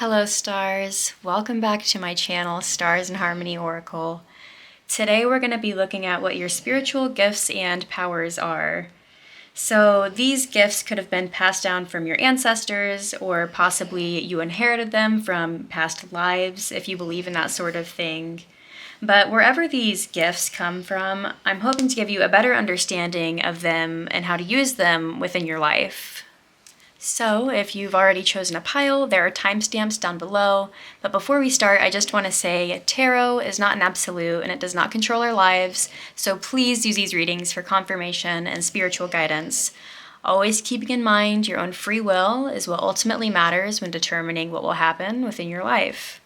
Hello stars, welcome back to my channel, Stars in Harmony Oracle. Today we're going to be looking at what your spiritual gifts and powers are. So these gifts could have been passed down from your ancestors, or possibly you inherited them from past lives, if you believe in that sort of thing. But wherever these gifts come from, I'm hoping to give you a better understanding of them and how to use them within your life. So if you've already chosen a pile, there are timestamps down below. But before we start, I just want to say tarot is not an absolute and it does not control our lives. So please use these readings for confirmation and spiritual guidance. Always keeping in mind your own free will is what ultimately matters when determining what will happen within your life.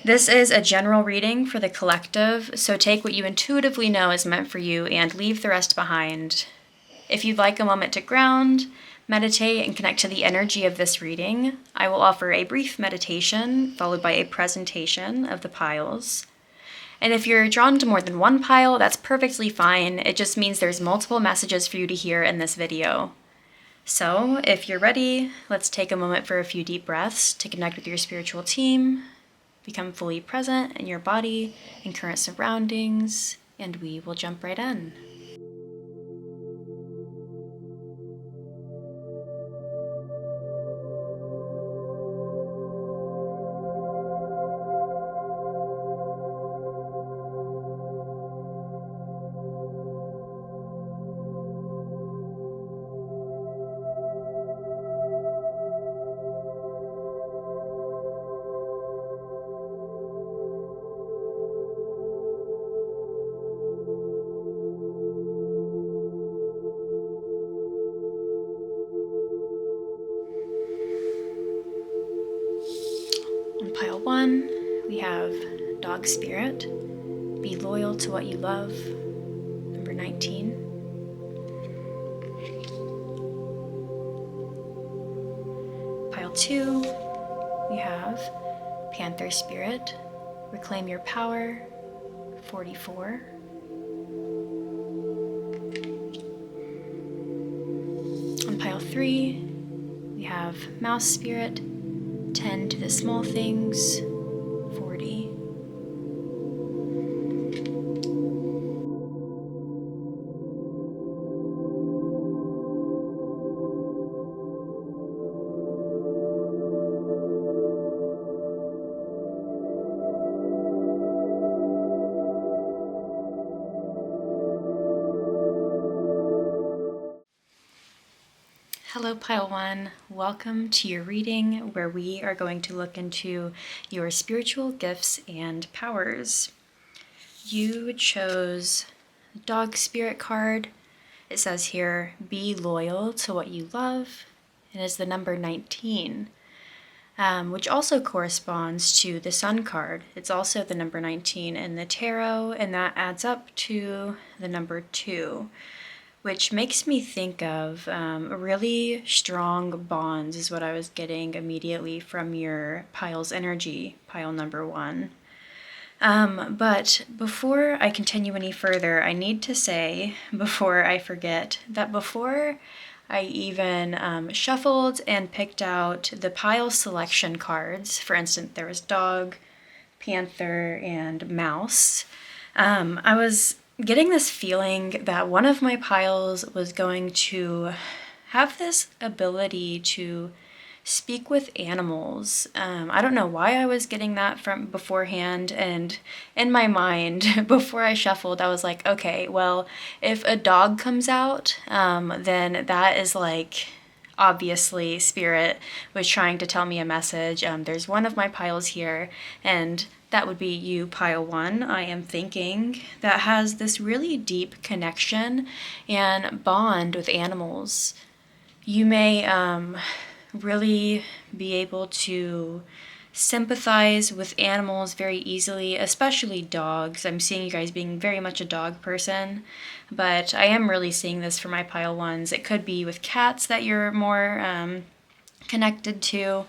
This is a general reading for the collective, so take what you intuitively know is meant for you and leave the rest behind. If you'd like a moment to ground, meditate, and connect to the energy of this reading, I will offer a brief meditation followed by a presentation of the piles. And if you're drawn to more than one pile, that's perfectly fine. It just means there's multiple messages for you to hear in this video. So if you're ready, let's take a moment for a few deep breaths to connect with your spiritual team, become fully present in your body and current surroundings, and we will jump right in. On pile 1, we have Dog Spirit, Be Loyal to What You Love, number 19. Pile 2, we have Panther Spirit, Reclaim Your Power, 44. On pile 3, we have Mouse Spirit, Tend to the Small Things, 40. Hello Pile 1, welcome to your reading where we are going to look into your spiritual gifts and powers. You chose the Dog Spirit card. It says here, be loyal to what you love, and is the number 19, which also corresponds to the Sun card. It's also the number 19 in the tarot, and that adds up to the number 2. Which makes me think of really strong bonds is what I was getting immediately from your pile's energy, pile number 1. But before I continue any further, I need to say, before I forget, that before I even shuffled and picked out the pile selection cards, for instance, there was Dog, Panther, and Mouse, I was getting this feeling that one of my piles was going to have this ability to speak with animals. I don't know why I was getting that from beforehand, and in my mind, before I shuffled, I was like, okay, well, if a dog comes out, then that is like, obviously, Spirit was trying to tell me a message. There's one of my piles here, and that would be you, pile 1, I am thinking, that has this really deep connection and bond with animals. You may really be able to sympathize with animals very easily, especially dogs. I'm seeing you guys being very much a dog person, but I am really seeing this for my pile 1s. It could be with cats that you're more connected to.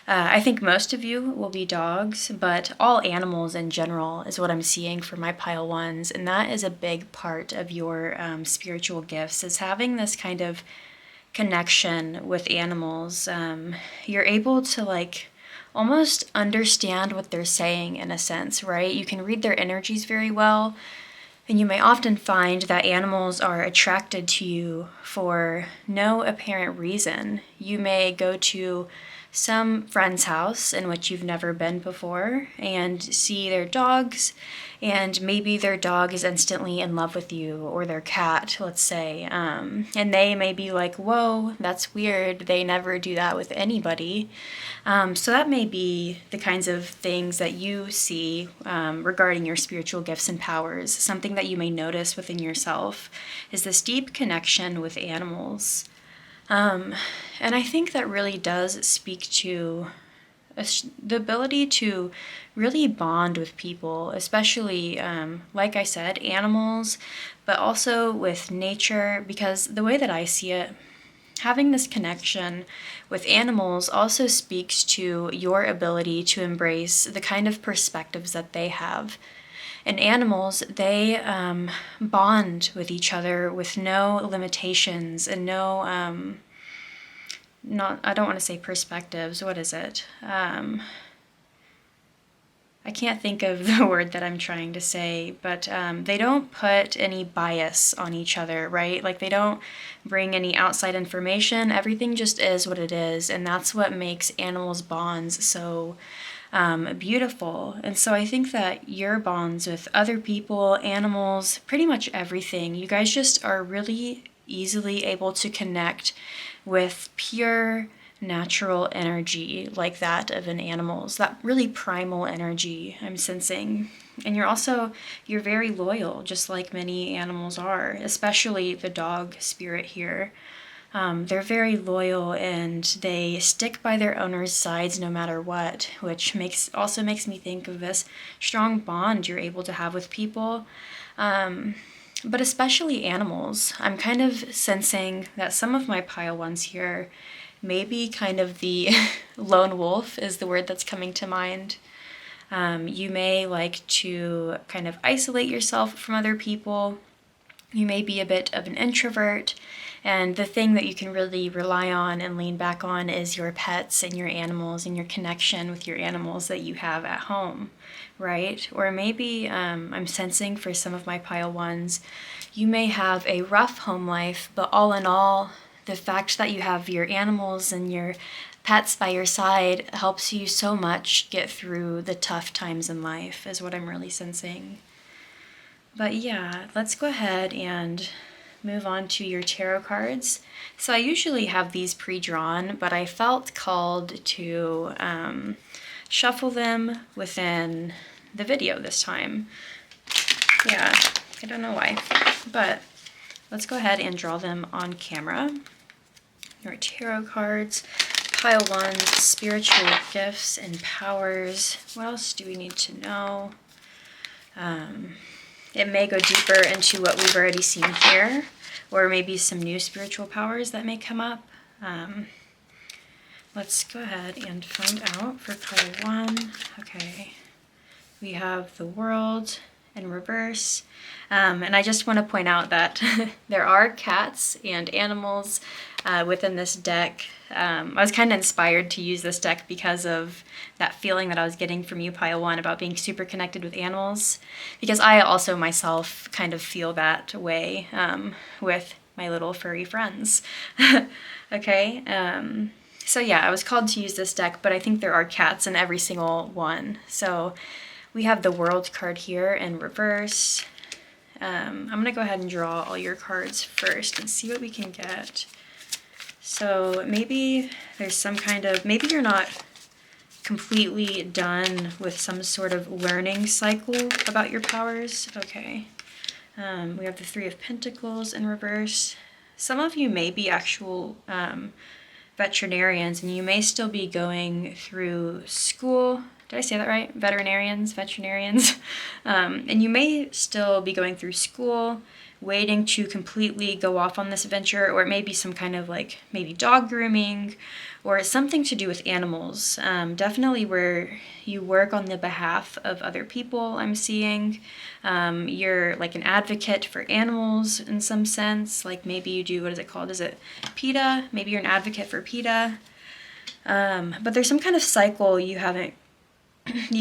I think most of you will be dogs, but all animals in general is what I'm seeing for my pile 1s, and that is a big part of your spiritual gifts, is having this kind of connection with animals. You're able to almost understand what they're saying in a sense, right? You can read their energies very well. And you may often find that animals are attracted to you for no apparent reason. You may go to some friend's house in which you've never been before and see their dogs, and maybe their dog is instantly in love with you, or their cat, let's say, and they may be like, whoa, that's weird, they never do that with anybody. So that may be the kinds of things that you see regarding your spiritual gifts and powers. Something that you may notice within yourself is this deep connection with animals. And I think that really does speak to the ability to really bond with people, especially, like I said, animals, but also with nature, because the way that I see it, having this connection with animals also speaks to your ability to embrace the kind of perspectives that they have. And animals, they bond with each other with no limitations and no, I don't want to say perspectives, what is it? I can't think of the word that I'm trying to say, but they don't put any bias on each other, right? Like they don't bring any outside information. Everything just is what it is, and that's what makes animals' bonds so beautiful. And so I think that your bonds with other people, animals, pretty much everything, you guys just are really easily able to connect with pure natural energy like that of an animal's, that really primal energy I'm sensing. And you're very loyal, just like many animals are, especially the dog spirit here. They're very loyal and they stick by their owner's sides no matter what, which also makes me think of this strong bond you're able to have with people. But especially animals. I'm kind of sensing that some of my pile ones here, maybe kind of the lone wolf is the word that's coming to mind. You may like to kind of isolate yourself from other people. You may be a bit of an introvert, and the thing that you can really rely on and lean back on is your pets and your animals and your connection with your animals that you have at home, right? Or maybe I'm sensing for some of my pile ones, you may have a rough home life, but all in all, the fact that you have your animals and your pets by your side helps you so much get through the tough times in life, is what I'm really sensing. But yeah, let's go ahead and move on to your tarot cards. So I usually have these pre-drawn, but I felt called to shuffle them within the video this time. Yeah, I don't know why, but let's go ahead and draw them on camera. Your tarot cards, pile one, spiritual gifts and powers. What else do we need to know? It may go deeper into what we've already seen here, or maybe some new spiritual powers that may come up. Let's go ahead and find out for pile one. Okay, we have the World in reverse. And I just want to point out that there are cats and animals within this deck. I was kind of inspired to use this deck because of that feeling that I was getting from you, pile one, about being super connected with animals, because I also myself kind of feel that way with my little furry friends. Okay, so yeah, I was called to use this deck, but I think there are cats in every single one. So we have the World card here in reverse. I'm going to go ahead and draw all your cards first and see what we can get. So maybe there's some kind of, maybe you're not completely done with some sort of learning cycle about your powers. Okay. We have the Three of Pentacles in reverse. Some of you may be actual veterinarians, and you may still be going through school. Did I say that right? Veterinarians. And you may still be going through school, waiting to completely go off on this venture, or it may be some kind of like maybe dog grooming or something to do with animals. Definitely where you work on the behalf of other people, I'm seeing. You're like an advocate for animals in some sense. Like maybe you do, what is it called? Is it PETA? Maybe you're an advocate for PETA. But there's some kind of cycle you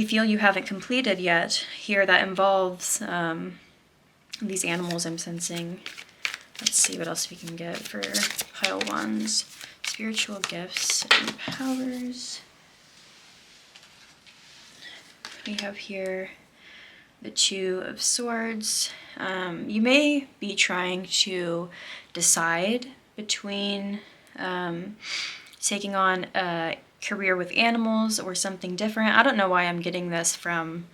feel you haven't completed yet here that involves these animals I'm sensing. Let's see what else we can get for pile ones. Spiritual gifts and powers. We have here the Two of Swords. You may be trying to decide between taking on a career with animals or something different. I don't know why I'm getting this from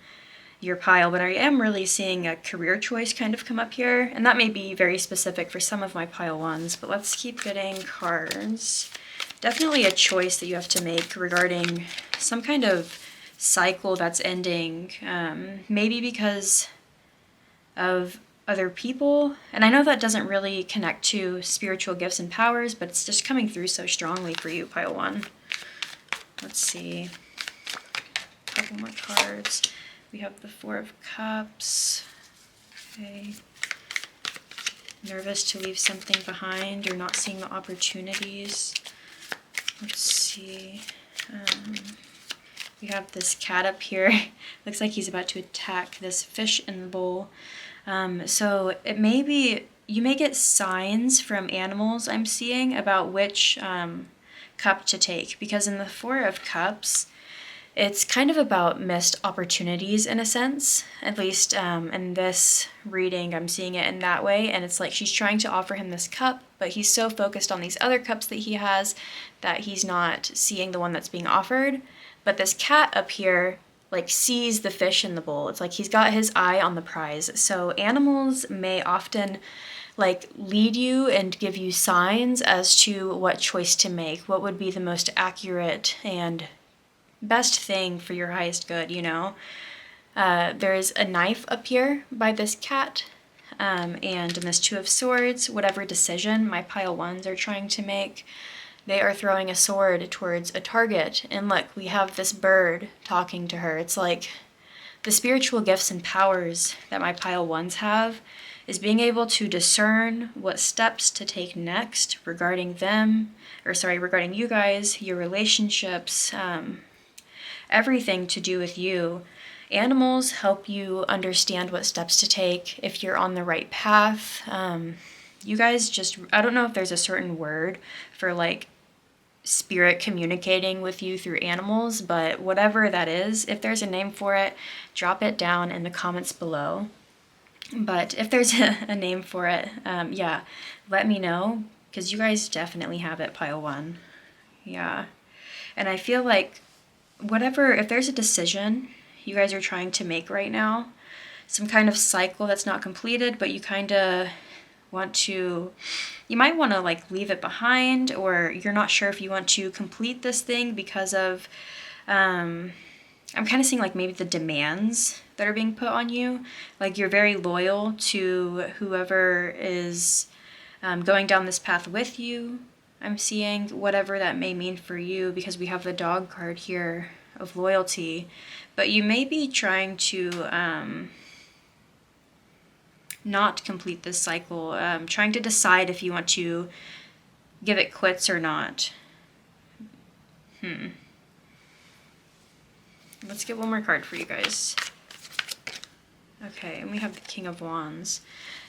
your pile, but I am really seeing a career choice kind of come up here, and that may be very specific for some of my pile ones, but let's keep getting cards. Definitely a choice that you have to make regarding some kind of cycle that's ending, maybe because of other people. And I know that doesn't really connect to spiritual gifts and powers, but it's just coming through so strongly for you, pile one. Let's see. A couple more cards. We have the Four of Cups. Okay. Nervous to leave something behind or not seeing the opportunities. Let's see. We have this cat up here. Looks like he's about to attack this fish in the bowl. So it may be, you may get signs from animals I'm seeing about which cup to take, because in the Four of Cups, it's kind of about missed opportunities in a sense. At least in this reading, I'm seeing it in that way. And it's like she's trying to offer him this cup, but he's so focused on these other cups that he has that he's not seeing the one that's being offered. But this cat up here, like, sees the fish in the bowl. It's like he's got his eye on the prize. So animals may often, like, lead you and give you signs as to what choice to make, what would be the most accurate and best thing for your highest good, you know? There's a knife up here by this cat, and in this Two of Swords, whatever decision my pile ones are trying to make, they are throwing a sword towards a target. And look, we have this bird talking to her. It's like the spiritual gifts and powers that my pile ones have is being able to discern what steps to take next regarding regarding you guys, your relationships, everything to do with you. Animals help you understand what steps to take if you're on the right path. You guys just, I don't know if there's a certain word for like spirit communicating with you through animals, but whatever that is, if there's a name for it, drop it down in the comments below. But if there's a name for it, yeah, let me know, because you guys definitely have it, pile one. Yeah. And I feel like if there's a decision you guys are trying to make right now, some kind of cycle that's not completed, but you kind of you might want to like leave it behind, or you're not sure if you want to complete this thing because of, I'm kind of seeing like maybe the demands that are being put on you. Like you're very loyal to whoever is going down this path with you. I'm seeing whatever that may mean for you, because we have the Dog card here of loyalty, but you may be trying to not complete this cycle, trying to decide if you want to give it quits or not. Let's get one more card for you guys. Okay, and we have the King of Wands.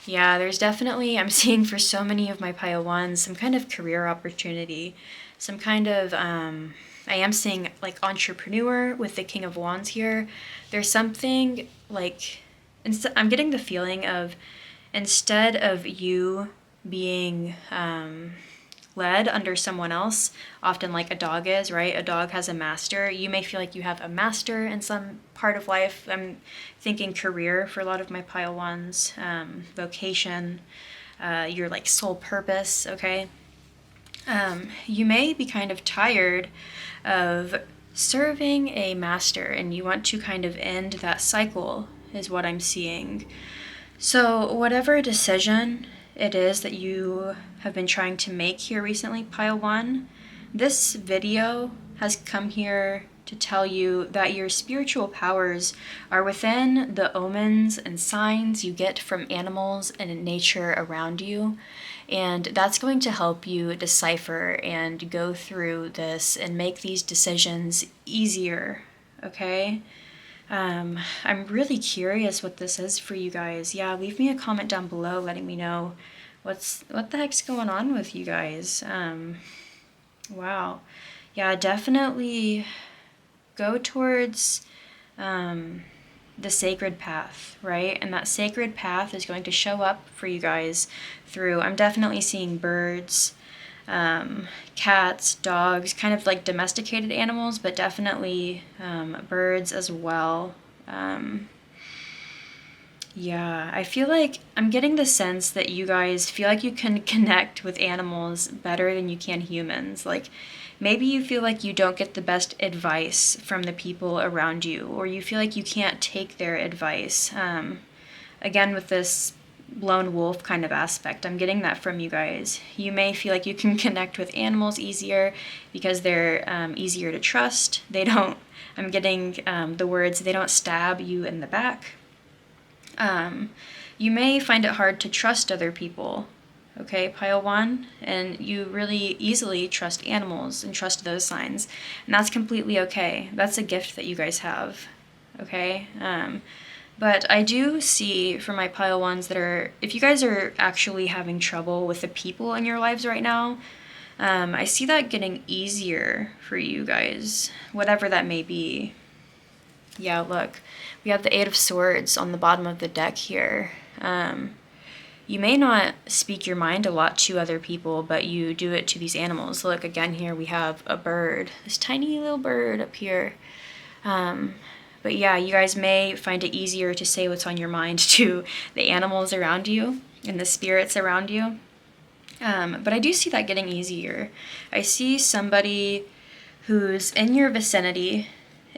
Yeah, there's definitely, I'm seeing for so many of my pile ones, some kind of career opportunity, some kind of, I am seeing like entrepreneur with the King of Wands here. There's something like, I'm getting the feeling of, instead of you being led under someone else, often like a dog is, right? A dog has a master. You may feel like you have a master in some part of life. I'm thinking career for a lot of my pile ones, vocation, your like sole purpose, okay? You may be kind of tired of serving a master, and you want to kind of end that cycle, is what I'm seeing. So whatever decision it is that you have been trying to make here recently, pile one, this video has come here to to tell you that your spiritual powers are within the omens and signs you get from animals and nature around you. And that's going to help you decipher and go through this and make these decisions easier, okay? I'm really curious what this is for you guys. Yeah, leave me a comment down below letting me know what the heck's going on with you guys. Wow. Yeah, definitely go towards the sacred path, right? And that sacred path is going to show up for you guys through, I'm definitely seeing birds, cats, dogs, kind of like domesticated animals, but definitely birds as well. Yeah, I feel like I'm getting the sense that you guys feel like you can connect with animals better than you can humans. Like, maybe you feel like you don't get the best advice from the people around you, or you feel like you can't take their advice. Again, with this lone wolf kind of aspect, I'm getting that from you guys. You may feel like you can connect with animals easier because they're easier to trust. They don't, I'm getting the words, they don't stab you in the back. You may find it hard to trust other people, okay, pile 1, and you really easily trust animals and trust those signs, and that's completely okay. That's a gift that you guys have, okay? But I do see for my pile 1s that are, if you guys are actually having trouble with the people in your lives right now, I see that getting easier for you guys, whatever that may be. Yeah, look, we have the 8 of Swords on the bottom of the deck here. You may not speak your mind a lot to other people, but you do it to these animals. Look, again here we have a bird, this tiny little bird up here. But yeah, you guys may find it easier to say what's on your mind to the animals around you and the spirits around you. But I do see that getting easier. I see somebody who's in your vicinity,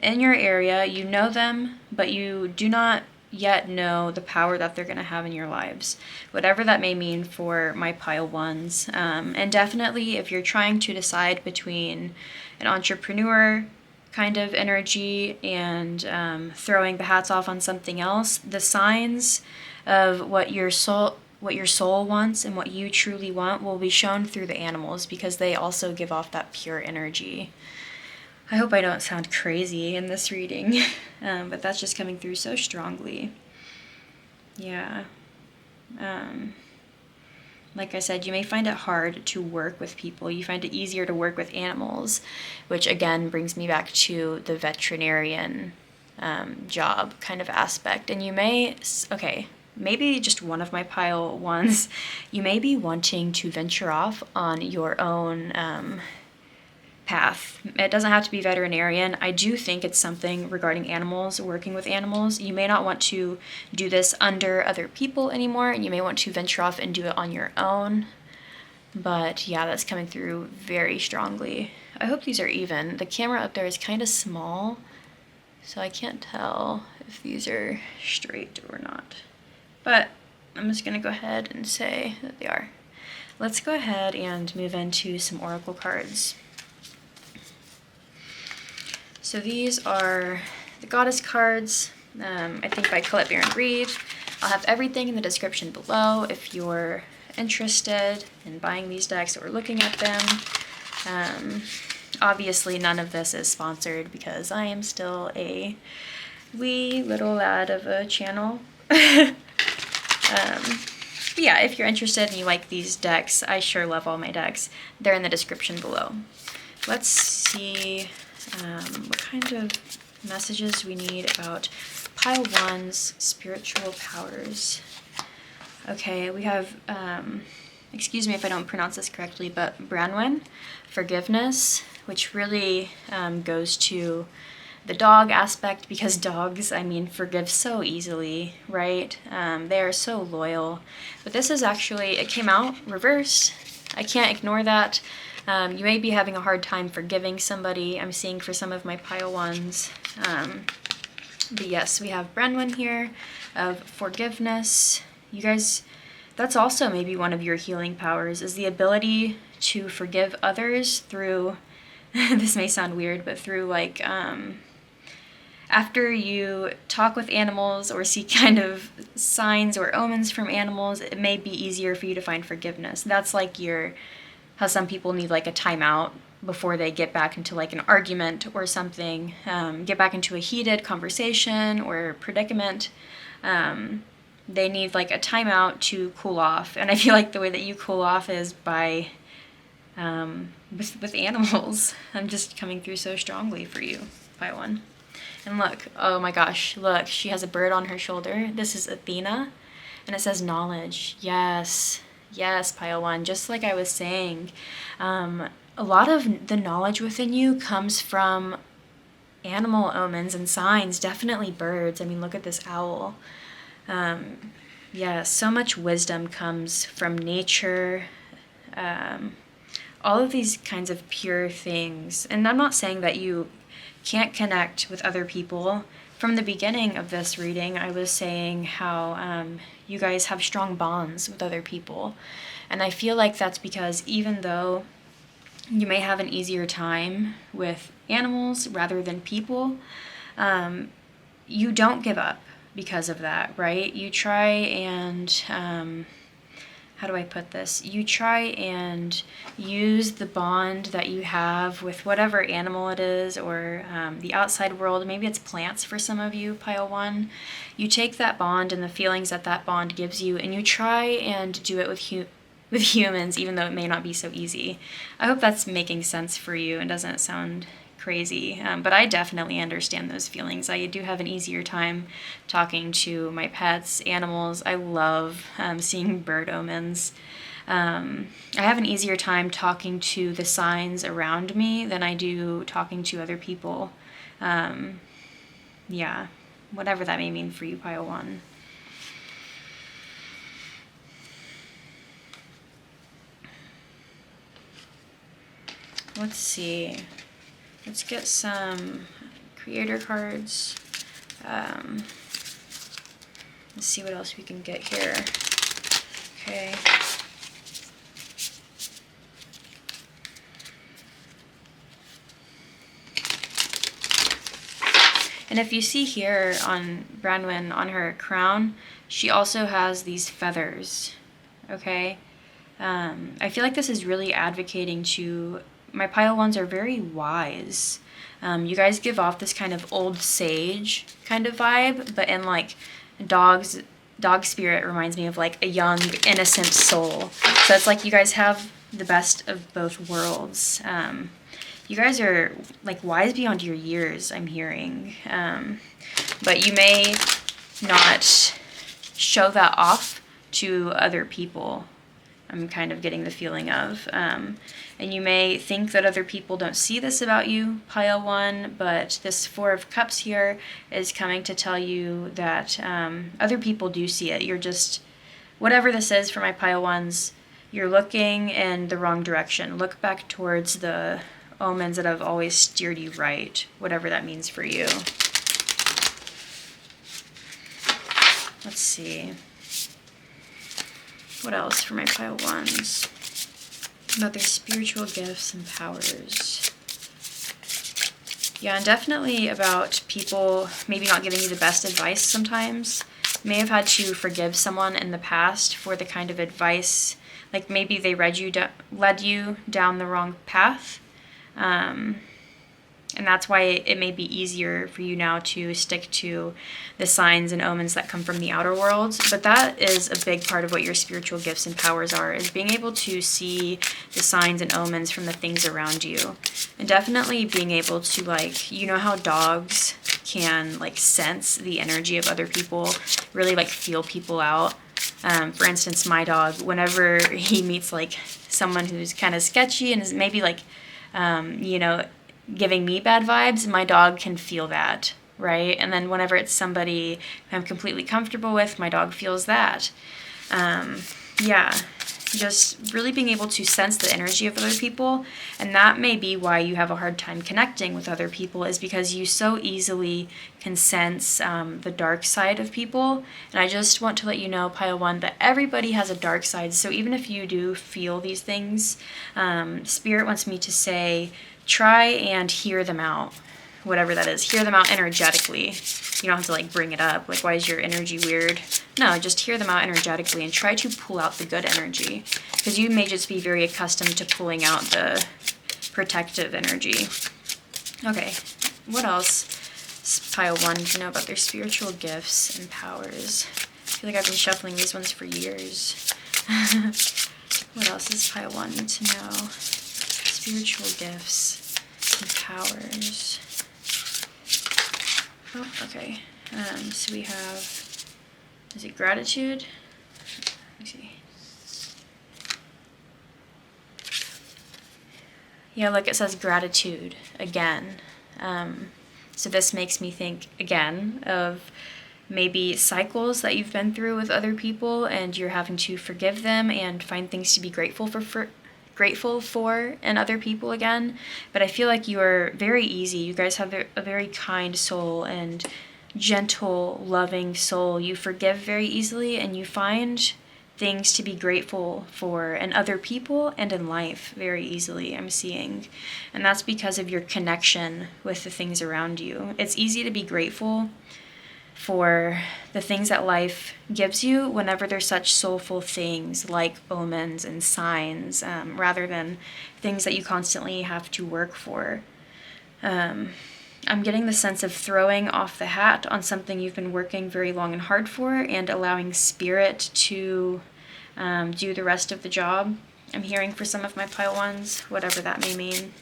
in your area, you know them, but you do not yet know the power that they're going to have in your lives, whatever that may mean for my pile 1s. And definitely if you're trying to decide between an entrepreneur kind of energy and throwing the hats off on something else, the signs of what your soul wants and what you truly want will be shown through the animals, because they also give off that pure energy. I hope I don't sound crazy in this reading, but that's just coming through so strongly. Yeah. Like I said, you may find it hard to work with people. You find it easier to work with animals, which again brings me back to the veterinarian job kind of aspect. And you may, okay, maybe just one of my pile 1s, you may be wanting to venture off on your own path. It doesn't have to be veterinarian. I do think it's something regarding animals, working with animals. You may not want to do this under other people anymore, and you may want to venture off and do it on your own. But yeah, that's coming through very strongly. I hope these are even. The camera up there is kind of small, so I can't tell if these are straight or not. But I'm just gonna go ahead and say that they are. Let's go ahead and move into some oracle cards. So these are the Goddess cards, I think by Colette Baron Reed. I'll have everything in the description below if you're interested in buying these decks or looking at them. Obviously none of this is sponsored because I am still a wee little lad of a channel. But yeah, if you're interested and you like these decks, I sure love all my decks. They're in the description below. Let's see what kind of messages we need about pile 1's spiritual powers. Okay, we have, excuse me if I don't pronounce this correctly, but Branwen, forgiveness, which really goes to the dog aspect, because dogs, I mean, forgive so easily, right? They are so loyal. But this is actually, it came out reversed. I can't ignore that. You may be having a hard time forgiving somebody, I'm seeing for some of my pile 1s. But yes, we have Branwen here of forgiveness. You guys, that's also maybe one of your healing powers, is the ability to forgive others through this may sound weird, but through like, after you talk with animals or see kind of signs or omens from animals, it may be easier for you to find forgiveness. That's like how some people need like a timeout before they get back into like an argument or something, get back into a heated conversation or predicament. They need like a timeout to cool off. And I feel like the way that you cool off is by with animals. I'm just coming through so strongly for you, by one. And look, oh my gosh, look, she has a bird on her shoulder. This is Athena, and it says knowledge. Yes, Pile 1, just like I was saying. A lot of the knowledge within you comes from animal omens and signs, definitely birds. I mean, look at this owl. So much wisdom comes from nature. All of these kinds of pure things. And I'm not saying that you can't connect with other people. From the beginning of this reading, I was saying how you guys have strong bonds with other people. And I feel like that's because even though you may have an easier time with animals rather than people, you don't give up because of that, right? You try and, how do I put this? You try and use the bond that you have with whatever animal it is, or the outside world. Maybe it's plants for some of you, Pile 1. You take that bond and the feelings that that bond gives you, and you try and do it with humans, even though it may not be so easy. I hope that's making sense for you and doesn't sound crazy, but I definitely understand those feelings. I do have an easier time talking to my pets, animals. I love seeing bird omens. I have an easier time talking to the signs around me than I do talking to other people. Whatever that may mean for you, Pile 1. Let's see. Let's get some creator cards. Let's see what else we can get here. Okay. And if you see here on Branwen, on her crown, she also has these feathers, okay? I feel like this is really advocating to, my Pile 1s are very wise. You guys give off this kind of old sage kind of vibe, but in like dog spirit reminds me of like a young, innocent soul. So it's like you guys have the best of both worlds. You guys are like wise beyond your years, I'm hearing. But you may not show that off to other people. I'm kind of getting the feeling of. And you may think that other people don't see this about you, Pile 1, but this 4 of Cups here is coming to tell you that other people do see it. You're just, whatever this is for my Pile 1s, you're looking in the wrong direction. Look back towards the omens that have always steered you right, whatever that means for you. Let's see. What else for my Pile 1s? About their spiritual gifts and powers. Yeah, and definitely about people maybe not giving you the best advice sometimes. You may have had to forgive someone in the past for the kind of advice, like maybe they led you down the wrong path. And that's why it may be easier for you now to stick to the signs and omens that come from the outer world. But that is a big part of what your spiritual gifts and powers are, is being able to see the signs and omens from the things around you. And definitely being able to, like, you know how dogs can, like, sense the energy of other people, really, like, feel people out. For instance, my dog, whenever he meets, like, someone who's kind of sketchy and is maybe, like, giving me bad vibes, my dog can feel that, right? And then whenever it's somebody I'm completely comfortable with, my dog feels that. Just really being able to sense the energy of other people. And that may be why you have a hard time connecting with other people, is because you so easily can sense the dark side of people. And I just want to let you know, Pile 1, that everybody has a dark side. So even if you do feel these things, Spirit wants me to say try and hear them out, whatever that is. Hear them out energetically. You don't have to like bring it up, like why is your energy weird? No, just hear them out energetically and try to pull out the good energy, because you may just be very accustomed to pulling out the protective energy. Okay, what else pile 1 to know about their spiritual gifts and powers? I feel like I've been shuffling these ones for years. What else does pile 1 need to know? Spiritual gifts and powers. Oh, okay. So we have, is it gratitude? Let me see. Yeah, look, it says gratitude again. So this makes me think again of maybe cycles that you've been through with other people, and you're having to forgive them and find things to be grateful for in other people again. But I feel like you are very easy. You guys have a very kind soul and gentle, loving soul. You forgive very easily, and you find things to be grateful for in other people and in life very easily, I'm seeing. And that's because of your connection with the things around you. It's easy to be grateful for the things that life gives you whenever there's such soulful things like omens and signs, rather than things that you constantly have to work for. I'm getting the sense of throwing off the hat on something you've been working very long and hard for, and allowing spirit to do the rest of the job. I'm hearing for some of my pile 1s, whatever that may mean.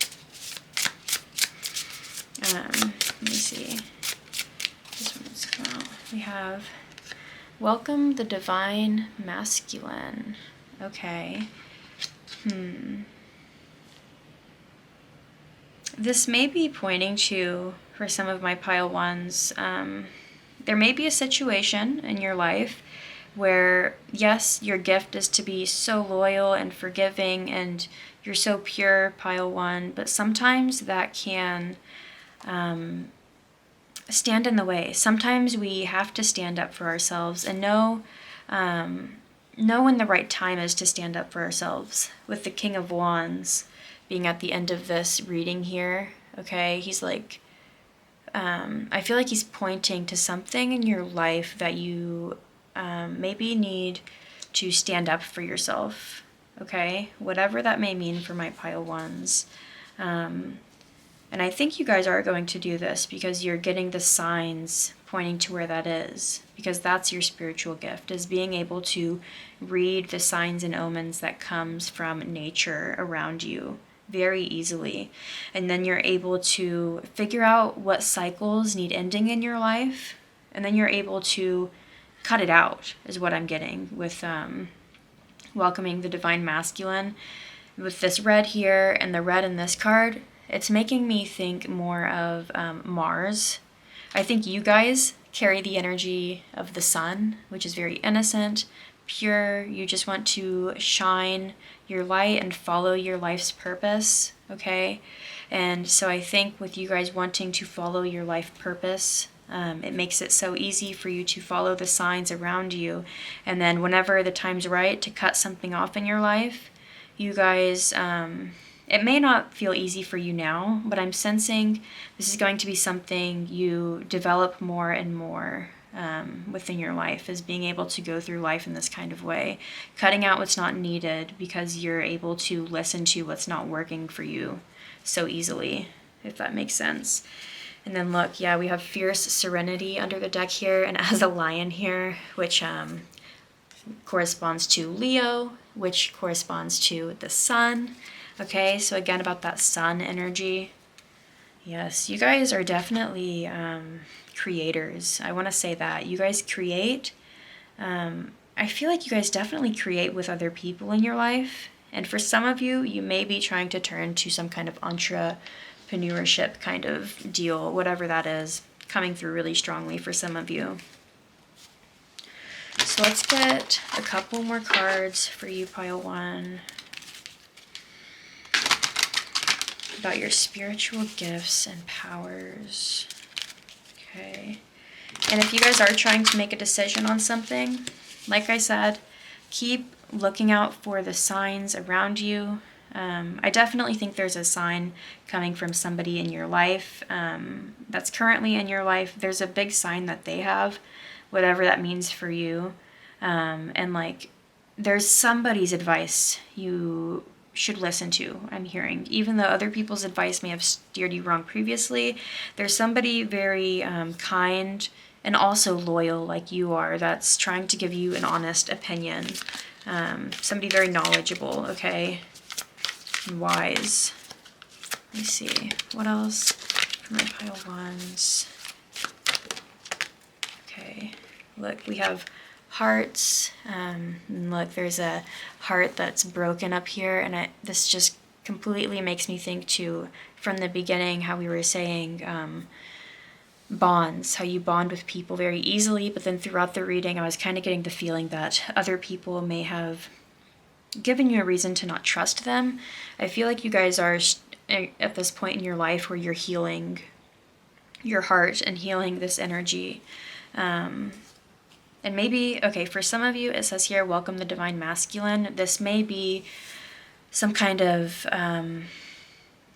Let me see. This one's come out. We have welcome the divine masculine. Okay. This may be pointing to, for some of my pile 1s, there may be a situation in your life where, yes, your gift is to be so loyal and forgiving and you're so pure, pile 1, but sometimes that can stand in the way. Sometimes we have to stand up for ourselves and know when the right time is to stand up for ourselves. With the King of Wands being at the end of this reading here, okay, he's like, I feel like he's pointing to something in your life that you maybe need to stand up for yourself, okay, whatever that may mean for my pile 1s. And I think you guys are going to do this because you're getting the signs pointing to where that is, because that's your spiritual gift, is being able to read the signs and omens that comes from nature around you very easily. And then you're able to figure out what cycles need ending in your life, and then you're able to cut it out, is what I'm getting with welcoming the divine masculine. With this red here and the red in this card, it's making me think more of Mars. I think you guys carry the energy of the sun, which is very innocent, pure. You just want to shine your light and follow your life's purpose, okay? And so I think with you guys wanting to follow your life purpose, it makes it so easy for you to follow the signs around you. And then whenever the time's right to cut something off in your life, you guys, it may not feel easy for you now, but I'm sensing this is going to be something you develop more and more within your life, is being able to go through life in this kind of way, cutting out what's not needed because you're able to listen to what's not working for you so easily, if that makes sense. And then look, yeah, we have fierce serenity under the deck here, and as a lion here, which corresponds to Leo, which corresponds to the sun. Okay, so again, about that sun energy. Yes, you guys are definitely creators. I want to say that. You guys create. I feel like you guys definitely create with other people in your life. And for some of you, you may be trying to turn to some kind of entrepreneurship kind of deal, whatever that is, coming through really strongly for some of you. So let's get a couple more cards for you, pile 1. About your spiritual gifts and powers. Okay. And if you guys are trying to make a decision on something, like I said, keep looking out for the signs around you. I definitely think there's a sign coming from somebody in your life that's currently in your life. There's a big sign that they have, whatever that means for you. And like, there's somebody's advice you should listen to, I'm hearing. Even though other people's advice may have steered you wrong previously, there's somebody very kind and also loyal like you are that's trying to give you an honest opinion. Somebody very knowledgeable, okay? And wise. Let me see. What else for my pile ones? Okay. Look, we have hearts. Look, there's a heart that's broken up here, and this just completely makes me think to, from the beginning, how we were saying bonds, how you bond with people very easily, but then throughout the reading, I was kind of getting the feeling that other people may have given you a reason to not trust them. I feel like you guys are at this point in your life where you're healing your heart and healing this energy. And maybe, okay, for some of you, it says here, welcome the divine masculine. This may be some kind of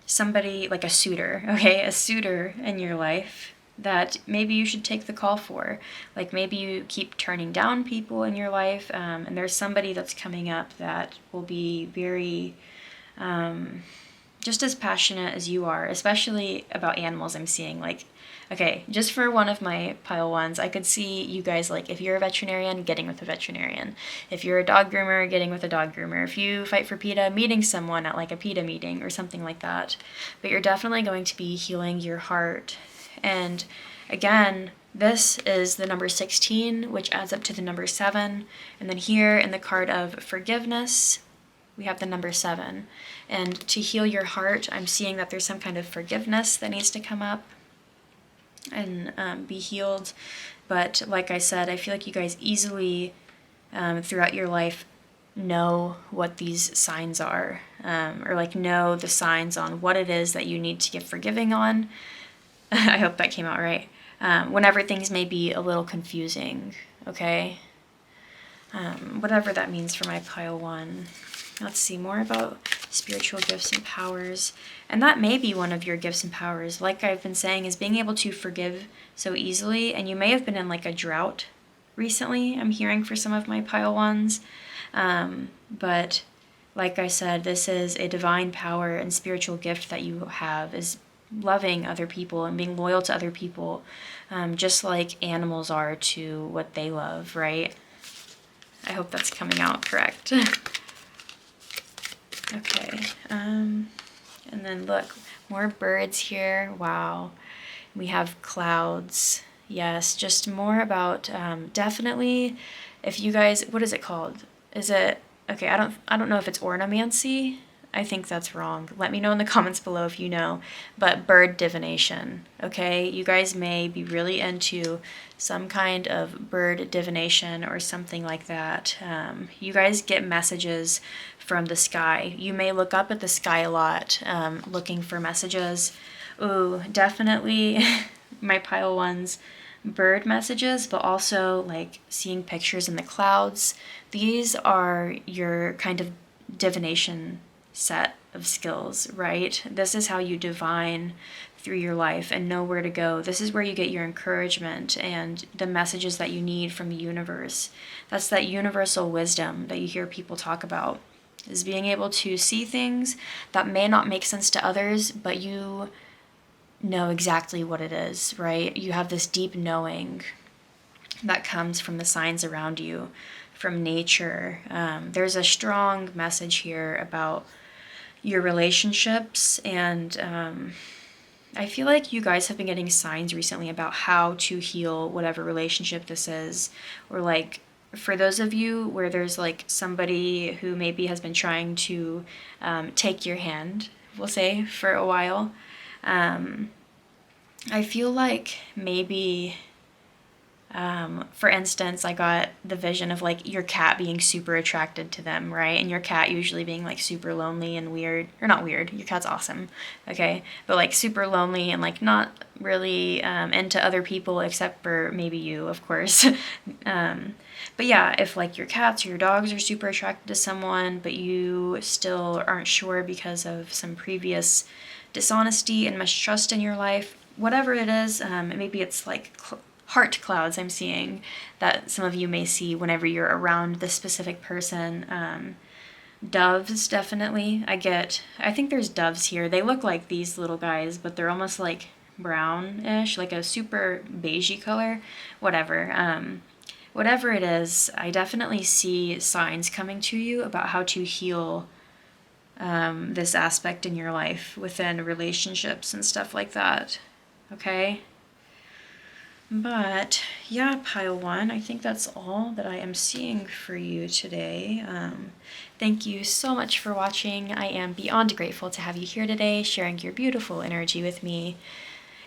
somebody, like a suitor, okay? A suitor in your life that maybe you should take the call for. Like maybe you keep turning down people in your life, and there's somebody that's coming up that will be very just as passionate as you are, especially about animals. I'm seeing, like, okay, just for one of my pile ones, I could see you guys, like, if you're a veterinarian, getting with a veterinarian. If you're a dog groomer, getting with a dog groomer. If you fight for PETA, meeting someone at, like, a PETA meeting or something like that. But you're definitely going to be healing your heart. And again, this is the number 16, which adds up to the number 7. And then here in the card of forgiveness, we have the number 7. And to heal your heart, I'm seeing that there's some kind of forgiveness that needs to come up and be healed. But like I said, I feel like you guys easily throughout your life know what these signs are, or like know the signs on what it is that you need to get forgiving on. I hope that came out right. Whenever things may be a little confusing, okay? Whatever that means for my pile 1. Let's see more about spiritual gifts and powers. And that may be one of your gifts and powers, like I've been saying, is being able to forgive so easily. And you may have been in like a drought recently, I'm hearing, for some of my pile 1s. But like I said, this is a divine power and spiritual gift that you have, is loving other people and being loyal to other people, just like animals are to what they love, right? I hope that's coming out correct. Okay, and then look, more birds here. Wow. We have clouds. Yes, just more about, definitely, if you guys, what is it called? Is it, okay, I don't know if it's ornamency. I think that's wrong. Let me know in the comments below if you know. But bird divination, okay? You guys may be really into some kind of bird divination or something like that. You guys get messages from the sky. You may look up at the sky a lot, looking for messages. Ooh, definitely my pile 1s, bird messages, but also like seeing pictures in the clouds. These are your kind of divination set of skills, right? This is how you divine through your life and know where to go. This is where you get your encouragement and the messages that you need from the universe. That's that universal wisdom that you hear people talk about, is being able to see things that may not make sense to others, but you know exactly what it is, right? You have this deep knowing that comes from the signs around you, from nature. There's a strong message here about your relationships, and I feel like you guys have been getting signs recently about how to heal whatever relationship this is, or like for those of you where there's like somebody who maybe has been trying to take your hand, we'll say, for a while. I feel like maybe For instance, I got the vision of like your cat being super attracted to them, right? And your cat usually being like super lonely and weird, or not weird, your cat's awesome, okay? But like super lonely and like not really into other people except for maybe you, of course. But yeah, if like your cats or your dogs are super attracted to someone, but you still aren't sure because of some previous dishonesty and mistrust in your life, whatever it is, maybe it's like heart clouds I'm seeing that some of you may see whenever you're around this specific person. Doves, definitely. I think there's doves here. They look like these little guys, but they're almost like brownish, like a super beigey color. Whatever it is, I definitely see signs coming to you about how to heal this aspect in your life within relationships and stuff like that. Okay? But yeah, pile one, I think that's all that I am seeing for you today. Thank you so much for watching. I am beyond grateful to have you here today, sharing your beautiful energy with me.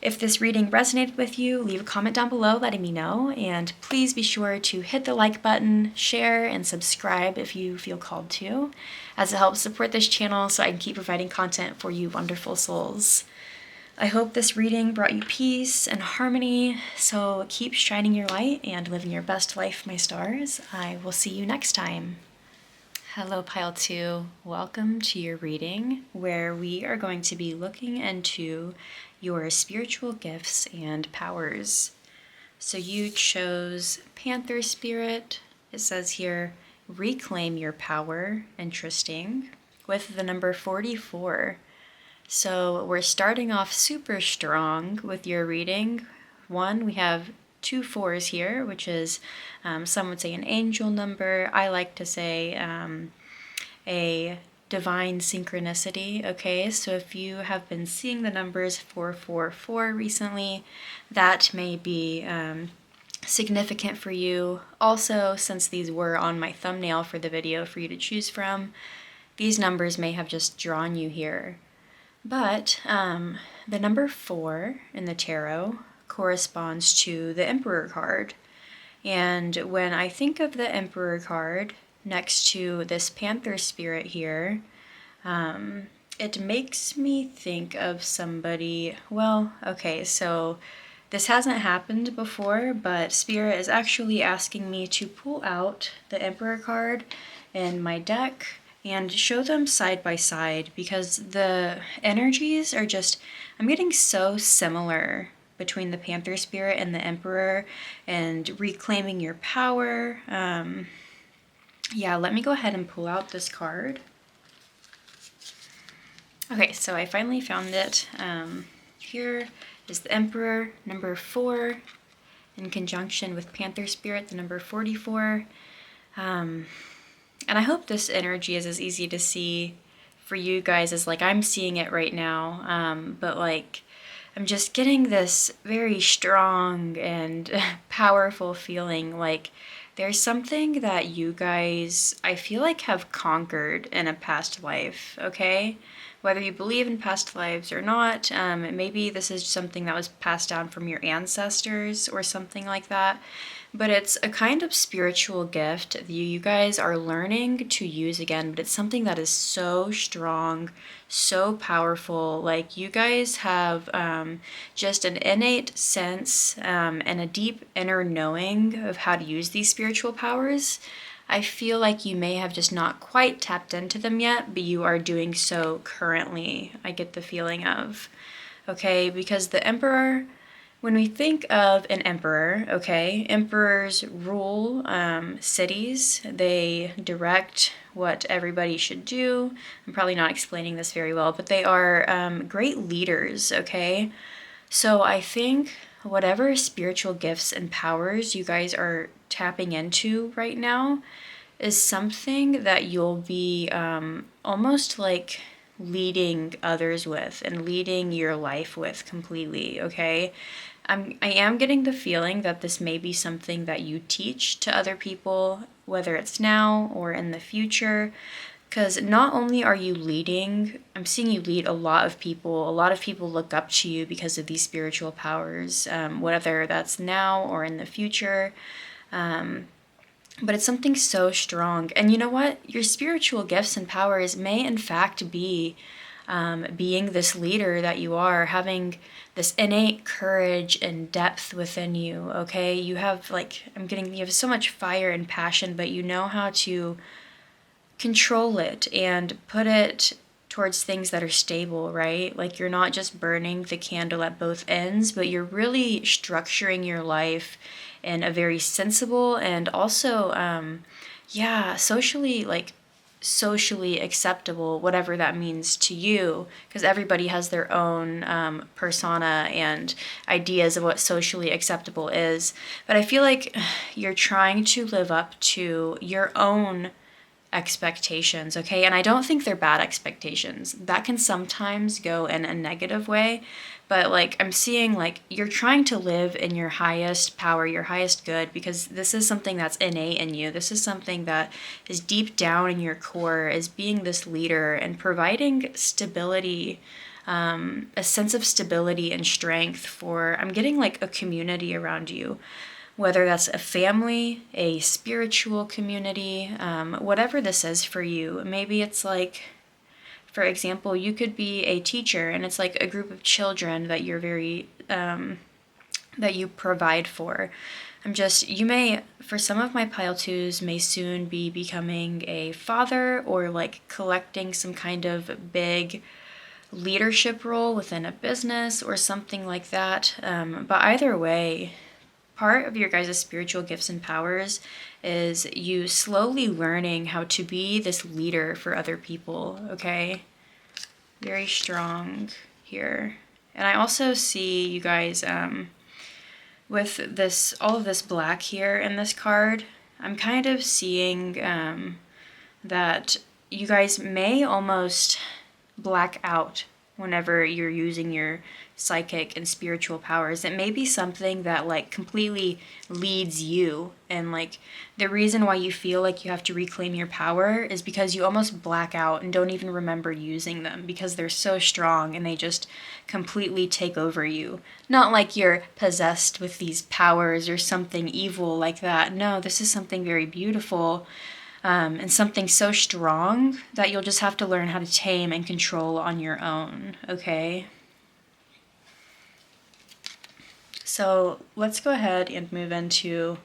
If this reading resonated with you, leave a comment down below letting me know, and please be sure to hit the like button, share, and subscribe if you feel called to, as it helps support this channel so I can keep providing content for you wonderful souls. I hope this reading brought you peace and harmony, so keep shining your light and living your best life, my stars. I will see you next time. Hello, Pile 2. Welcome to your reading, where we are going to be looking into your spiritual gifts and powers. So you chose Panther Spirit. It says here, reclaim your power. Interesting. With the number 44. So we're starting off super strong with your reading. One, we have 2 4s here, which is some would say an angel number. I like to say a divine synchronicity. Okay, so if you have been seeing the numbers 444 recently, that may be significant for you. Also, since these were on my thumbnail for the video for you to choose from, these numbers may have just drawn you here. But the number 4 in the tarot corresponds to the Emperor card. And when I think of the Emperor card next to this Panther Spirit here, it makes me think of somebody, well, okay, so this hasn't happened before, but Spirit is actually asking me to pull out the Emperor card in my deck and show them side by side, because the energies are just, I'm getting so similar between the Panther Spirit and the Emperor and reclaiming your power. Yeah, let me go ahead and pull out this card. Okay, so I finally found it. Here is the Emperor, number 4, in conjunction with Panther Spirit, the number 44. And I hope this energy is as easy to see for you guys as like I'm seeing it right now. But like I'm just getting this very strong and powerful feeling like there's something that you guys, I feel like, have conquered in a past life, okay? Whether you believe in past lives or not, maybe this is something that was passed down from your ancestors or something like that. But it's a kind of spiritual gift that you guys are learning to use again, but it's something that is so strong, so powerful. Like you guys have just an innate sense and a deep inner knowing of how to use these spiritual powers. I feel like you may have just not quite tapped into them yet, but you are doing so currently, I get the feeling of. Okay, because the Emperor, when we think of an emperor, okay, emperors rule cities. They direct what everybody should do. I'm probably not explaining this very well, but they are great leaders, okay? So I think whatever spiritual gifts and powers you guys are tapping into right now is something that you'll be almost like leading others with and leading your life with completely, okay? I am getting the feeling that this may be something that you teach to other people, whether it's now or in the future. Because not only are you leading, I'm seeing you lead a lot of people. A lot of people look up to you because of these spiritual powers, whether that's now or in the future. But it's something so strong. And you know what? Your spiritual gifts and powers may, in fact, be being this leader that you are, having this innate courage and depth within you, okay? You have, you have so much fire and passion, but you know how to control it and put it towards things that are stable, right? Like you're not just burning the candle at both ends, but you're really structuring your life in a very sensible and also, socially acceptable, whatever that means to you, because everybody has their own persona and ideas of what socially acceptable is. But I feel like you're trying to live up to your own expectations, okay? And I don't think they're bad expectations. That can sometimes go in a negative way, but I'm seeing you're trying to live in your highest power, your highest good, because this is something that's innate in you. This is something that is deep down in your core, is being this leader and providing stability, a sense of stability and strength for, I'm getting a community around you. Whether that's a family, a spiritual community, whatever this is for you. Maybe it's for example, you could be a teacher and it's a group of children that you're very, that you provide for. You may, for some of my Pile 2s, may soon be becoming a father or collecting some kind of big leadership role within a business or something like that. But either way, part of your guys' spiritual gifts and powers is you slowly learning how to be this leader for other people, okay? Very strong here. And I also see you guys, with this, all of this black here in this card, I'm kind of seeing that you guys may almost black out whenever you're using your psychic and spiritual powers. It may be something that completely leads you, and the reason why you feel like you have to reclaim your power is because you almost black out and don't even remember using them because they're so strong and they just completely take over you. Not like you're possessed with these powers or something evil like that. No, this is something very beautiful. And something so strong that you'll just have to learn how to tame and control on your own, okay? So let's go ahead and move into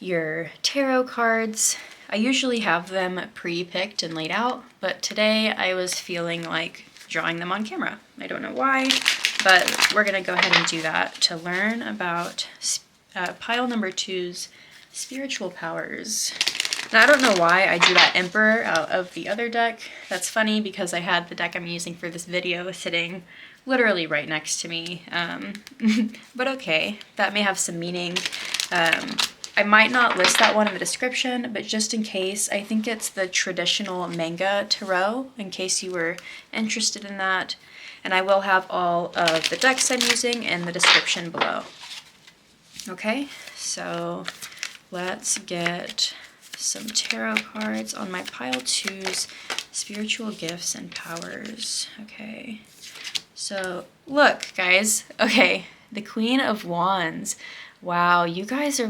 your tarot cards. I usually have them pre-picked and laid out, but today I was feeling like drawing them on camera. I don't know why, but we're going to go ahead and do that to learn about pile number 2's spiritual powers. And I don't know why I drew that Emperor out of the other deck. That's funny because I had the deck I'm using for this video sitting literally right next to me. But okay, that may have some meaning. I might not list that one in the description, but just in case, I think it's the traditional manga tarot, in case you were interested in that. And I will have all of the decks I'm using in the description below. Okay, so let's get some tarot cards on my pile 2's spiritual gifts and powers. Okay, so look, guys. Okay, the Queen of Wands. Wow, you guys are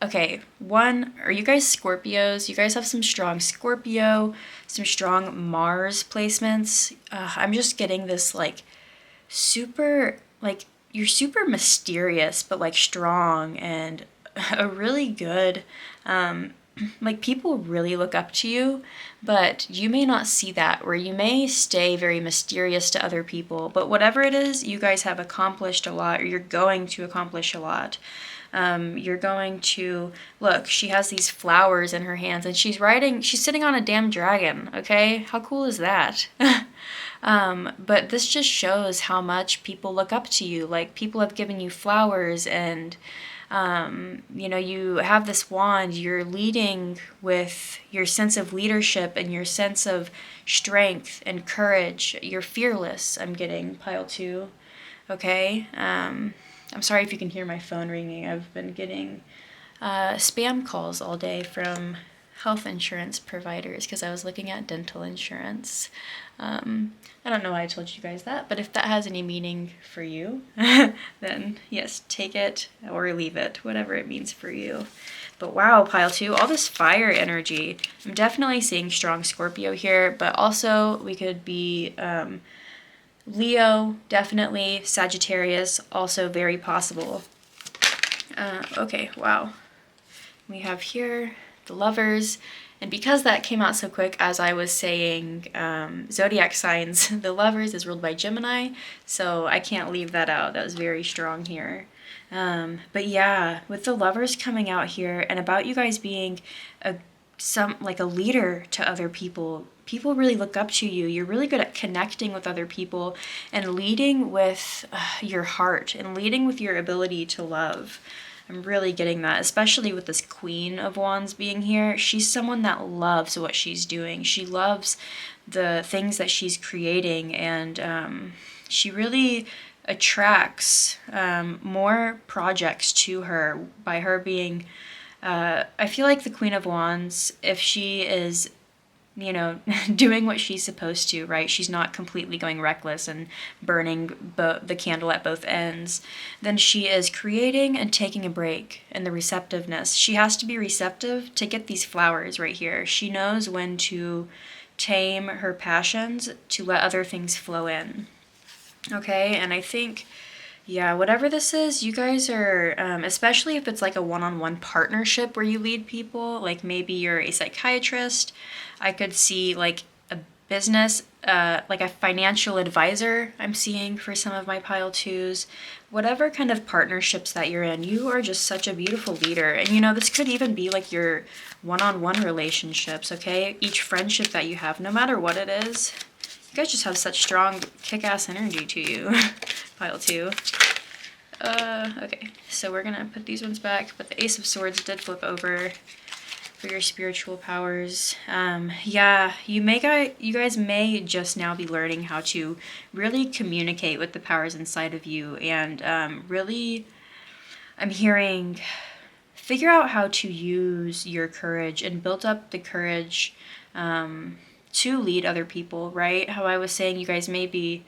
okay, are you guys Scorpios? You guys have some strong Scorpio, some strong Mars placements. I'm just getting this super, you're super mysterious, but strong and a really good, people really look up to you, but you may not see that, or you may stay very mysterious to other people, but whatever it is, you guys have accomplished a lot, or you're going to accomplish a lot. You're going to, look, she has these flowers in her hands, and she's sitting on a damn dragon, okay? How cool is that? But this just shows how much people look up to you. People have given you flowers, and you have this wand, you're leading with your sense of leadership and your sense of strength and courage. You're fearless, I'm getting pile 2, okay? I'm sorry if you can hear my phone ringing. I've been getting spam calls all day from health insurance providers, because I was looking at dental insurance. I don't know why I told you guys that, but if that has any meaning for you, then yes, take it or leave it, whatever it means for you. But wow, pile 2, all this fire energy. I'm definitely seeing strong Scorpio here, but also we could be Leo, definitely. Sagittarius, also very possible. Okay, wow. We have here the Lovers. And because that came out so quick, as I was saying, zodiac signs, the Lovers is ruled by Gemini, so I can't leave that out. That was very strong here. But yeah, with the Lovers coming out here, and about you guys being a leader to other people. People really look up to you. You're really good at connecting with other people and leading with your heart and leading with your ability to love. I'm really getting that, especially with this Queen of Wands being here. She's someone that loves what she's doing. She loves the things that she's creating, and she really attracts more projects to her by her being I feel like the Queen of Wands, if she is, doing what she's supposed to, right? She's not completely going reckless and burning the candle at both ends. Then she is creating and taking a break in the receptiveness. She has to be receptive to get these flowers right here. She knows when to tame her passions to let other things flow in. Okay, and I think... yeah, whatever this is, you guys are, especially if it's like a one-on-one partnership where you lead people, like maybe you're a psychiatrist, I could see like a business, like a financial advisor I'm seeing for some of my pile 2s. Whatever kind of partnerships that you're in, you are just such a beautiful leader. And this could even be like your one-on-one relationships, okay? Each friendship that you have, no matter what it is. You guys just have such strong kick-ass energy to you, pile 2. Okay, so we're gonna put these ones back, but the Ace of Swords did flip over for your spiritual powers. Yeah, you guys may just now be learning how to really communicate with the powers inside of you, and really, I'm hearing, figure out how to use your courage and build up the courage to lead other people, right? How I was saying, you guys may be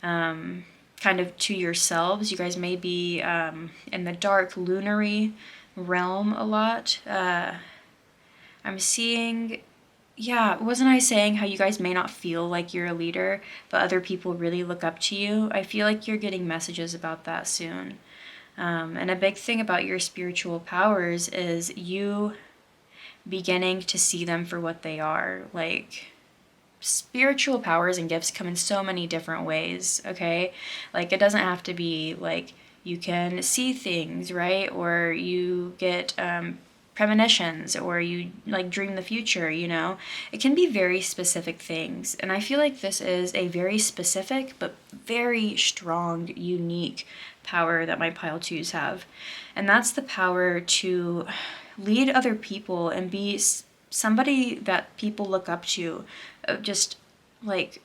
kind of to yourselves. You guys may be in the dark lunary realm a lot. I'm seeing, yeah, wasn't I saying how you guys may not feel like you're a leader, but other people really look up to you? I feel like you're getting messages about that soon. And a big thing about your spiritual powers is you beginning to see them for what they are. Like, spiritual powers and gifts come in so many different ways, okay? Like, it doesn't have to be like you can see things, right? Or you get premonitions, or you like dream the future, It can be very specific things. And I feel like this is a very specific but very strong, unique power that my pile 2s have. And that's the power to lead other people and be somebody that people look up to. Just like,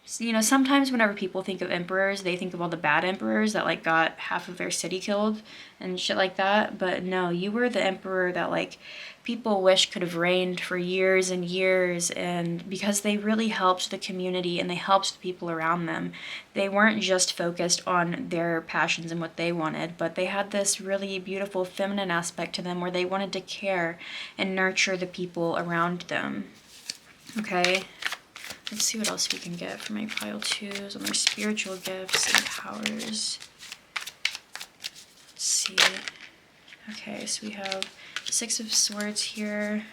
sometimes whenever people think of emperors, they think of all the bad emperors that like got half of their city killed and shit like that. But no, you were the emperor that like people wish could have reigned for years and years, and because they really helped the community and they helped the people around them. They weren't just focused on their passions and what they wanted, but they had this really beautiful feminine aspect to them where they wanted to care and nurture the people around them. Okay, let's see what else we can get for my pile 2s on their spiritual gifts and powers. Let's see. Okay, so we have 6 of Swords here.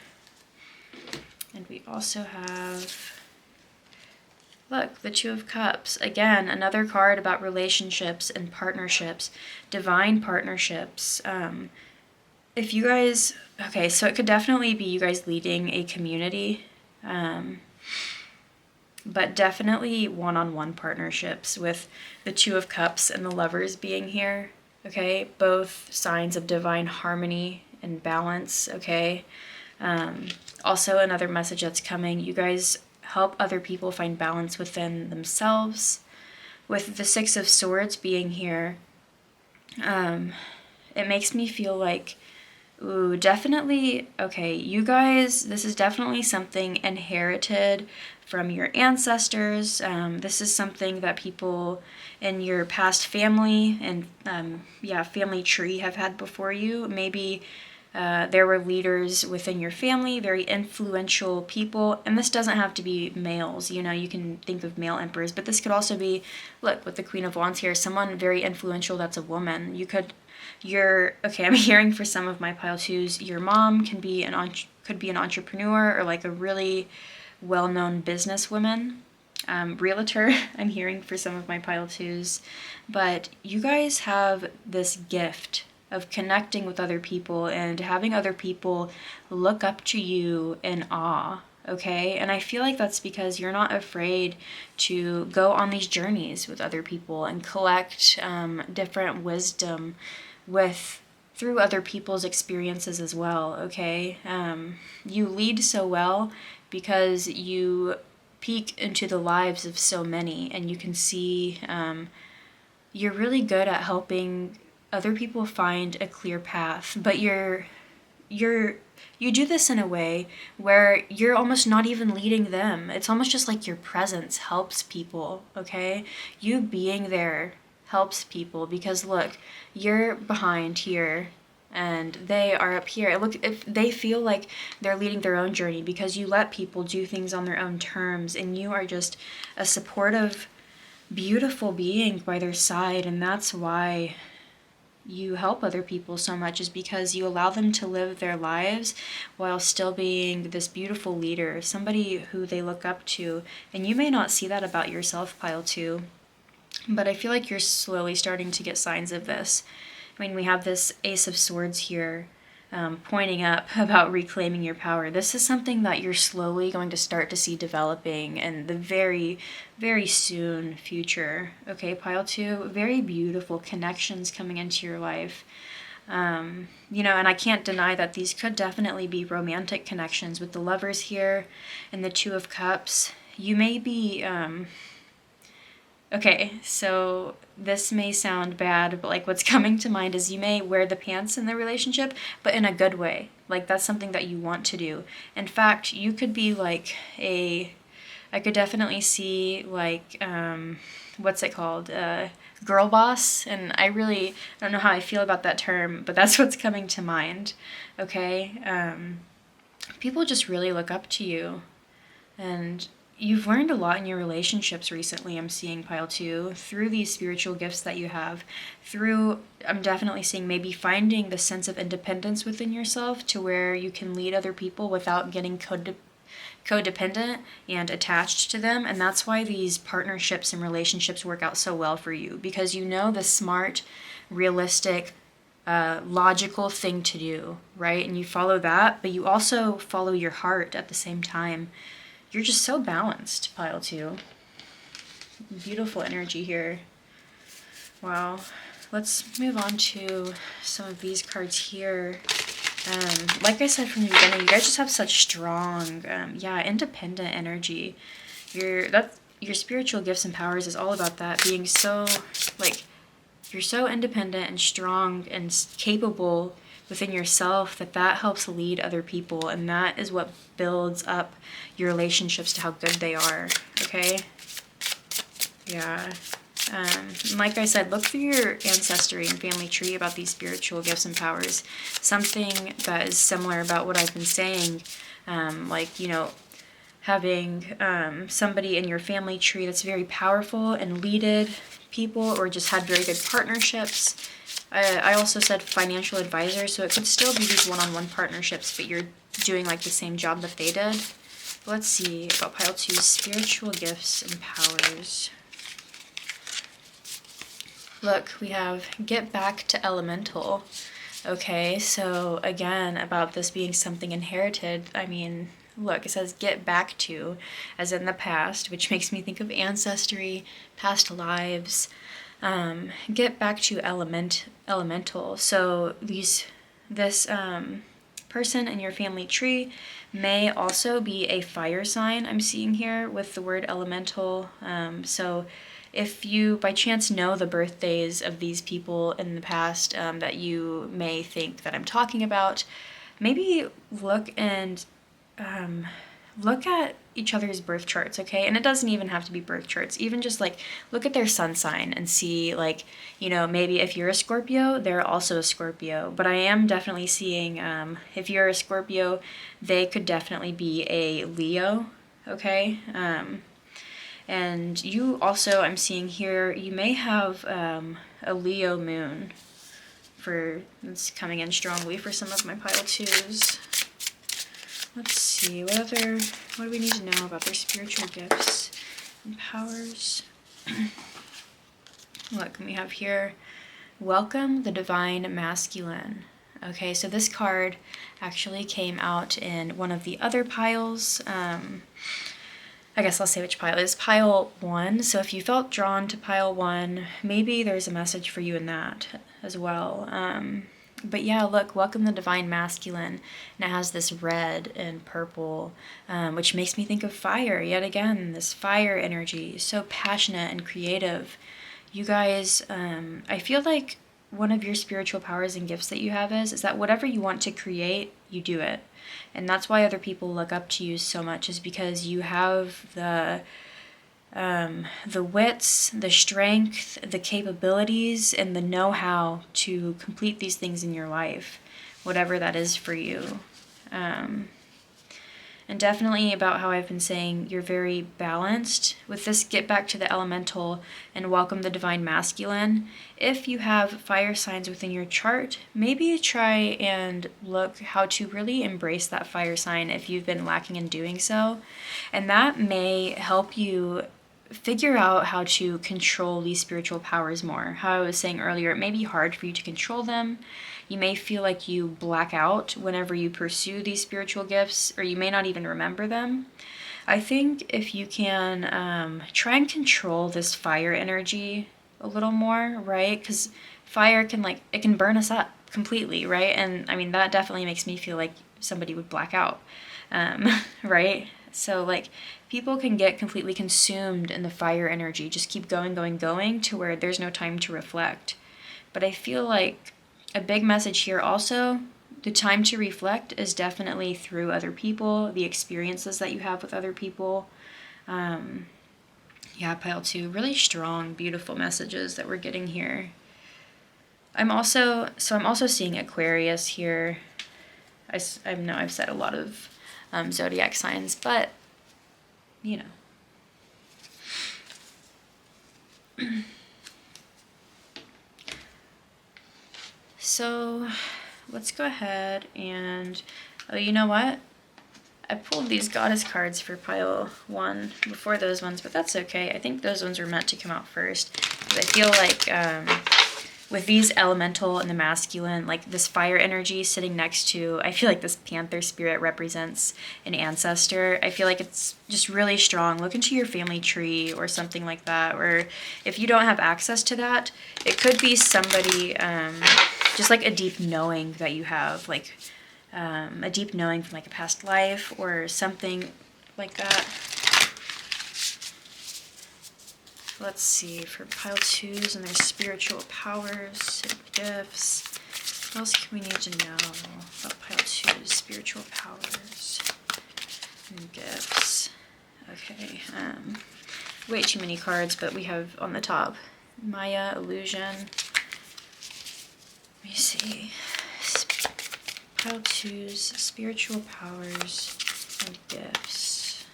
And we also have, look, the 2 of Cups. Again, another card about relationships and partnerships, divine partnerships. If you guys, okay, so it could definitely be you guys leading a community. But definitely one-on-one partnerships with the 2 of Cups and the Lovers being here, okay? Both signs of divine harmony and balance, okay? Also, another message that's coming, you guys help other people find balance within themselves. With the 6 of Swords being here, it makes me feel like Ooh, definitely. Okay, you guys, this is definitely something inherited from your ancestors. This is something that people in your past family and, family tree have had before you. Maybe there were leaders within your family, very influential people, and this doesn't have to be males. You know, you can think of male emperors, but this could also be, look, with the Queen of Wands here, someone very influential that's a woman. I'm hearing for some of my pile twos, your mom could be an entrepreneur or like a really well-known businesswoman, realtor. I'm hearing for some of my pile twos, but you guys have this gift of connecting with other people and having other people look up to you in awe. Okay, and I feel like that's because you're not afraid to go on these journeys with other people and collect different wisdom through other people's experiences as well. Okay, you lead so well because you peek into the lives of so many, and you can see you're really good at helping other people find a clear path, but you do this in a way where you're almost not even leading them. It's almost just like your presence helps people. Okay, you being there helps people because look, you're behind here and they are up here. Look, if they feel like they're leading their own journey because you let people do things on their own terms and you are just a supportive, beautiful being by their side, and that's why you help other people so much, is because you allow them to live their lives while still being this beautiful leader, somebody who they look up to. And you may not see that about yourself, pile 2, but I feel like you're slowly starting to get signs of this. I mean, we have this Ace of Swords here pointing up about reclaiming your power. This is something that you're slowly going to start to see developing in the very, very soon future. Okay, pile 2, very beautiful connections coming into your life. And I can't deny that these could definitely be romantic connections with the Lovers here and the Two of Cups. You may be... Okay, so this may sound bad, but like what's coming to mind is you may wear the pants in the relationship, but in a good way. Like that's something that you want to do. In fact, you could be like I could definitely see like, what's it called? Girl boss. And I don't know how I feel about that term, but that's what's coming to mind. Okay? People just really look up to you. And you've learned a lot in your relationships recently, I'm seeing, pile 2, through these spiritual gifts that you have. I'm definitely seeing maybe finding the sense of independence within yourself to where you can lead other people without getting codependent and attached to them. And that's why these partnerships and relationships work out so well for you, because you know the smart, realistic, logical thing to do, right? And you follow that, but you also follow your heart at the same time. You're just so balanced, pile 2. Beautiful energy here. Wow. Let's move on to some of these cards here. Like I said from the beginning, you guys just have such strong, independent energy. Your spiritual gifts and powers is all about that, being so, like, you're so independent and strong and capable within yourself that helps lead other people, and that is what builds up your relationships to how good they are. Okay? Yeah. Like I said, look through your ancestry and family tree about these spiritual gifts and powers. Something that is similar about what I've been saying, having somebody in your family tree that's very powerful and leaded people, or just had very good partnerships. I also said financial advisor, so it could still be these one-on-one partnerships, but you're doing like the same job that they did. Let's see about pile 2's spiritual gifts and powers. Look, we have get back to elemental. Okay, so again, about this being something inherited, I mean, look, it says get back to, as in the past, which makes me think of ancestry, past lives. Get back to elemental. So this person in your family tree may also be a fire sign, I'm seeing here with the word elemental. So if you by chance know the birthdays of these people in the past that you may think that I'm talking about, maybe look at each other's birth charts, okay? And it doesn't even have to be birth charts. Even just like look at their sun sign and see, like, you know, maybe if you're a Scorpio, they're also a Scorpio. But I am definitely seeing if you're a Scorpio, they could definitely be a Leo, okay? And you also, I'm seeing here, you may have a Leo moon it's coming in strongly for some of my pile twos. Let's see, what do we need to know about their spiritual gifts and powers? Look, we have here, welcome the divine masculine. Okay, so this card actually came out in one of the other piles. I guess I'll say which pile. It's pile 1. So if you felt drawn to pile 1, maybe there's a message for you in that as well. But yeah, look, welcome the divine masculine. And it has this red and purple, which makes me think of fire. Yet again, this fire energy, so passionate and creative. You guys, I feel like one of your spiritual powers and gifts that you have is that whatever you want to create, you do it. And that's why other people look up to you so much, is because you have the wits, the strength, the capabilities, and the know-how to complete these things in your life, whatever that is for you. And definitely about how I've been saying, you're very balanced. With this, get back to the elemental and welcome the divine masculine. If you have fire signs within your chart, maybe try and look how to really embrace that fire sign if you've been lacking in doing so. And that may help you figure out how to control these spiritual powers more. How I was saying earlier, it may be hard for you to control them. You may feel like you black out whenever you pursue these spiritual gifts, or you may not even remember them. I think if you can try and control this fire energy a little more, right? Because fire can, like, it can burn us up completely, right? And I mean, that definitely makes me feel like somebody would black out, right? So, like, people can get completely consumed in the fire energy, just keep going, going, going, to where there's no time to reflect. But I feel like a big message here also, the time to reflect is definitely through other people, the experiences that you have with other people. Yeah, pile 2, really strong, beautiful messages that we're getting here. I'm also seeing Aquarius here. I know I've said a lot of zodiac signs, but you know. So let's go ahead and, oh, you know what? I pulled these goddess cards for pile 1 before those ones, but that's okay. I think those ones were meant to come out first, because I feel like with these elemental and the masculine, like this fire energy sitting next to, I feel like this panther spirit represents an ancestor. I feel like it's just really strong. Look into your family tree or something like that, or if you don't have access to that, it could be somebody, just like a deep knowing that you have, like a deep knowing from like a past life or something like that. Let's see, for pile 2s and their spiritual powers and gifts. What else can we need to know about pile 2's spiritual powers and gifts? Okay, way too many cards, but we have on the top Maya, illusion. Let me see. Pile 2's spiritual powers and gifts.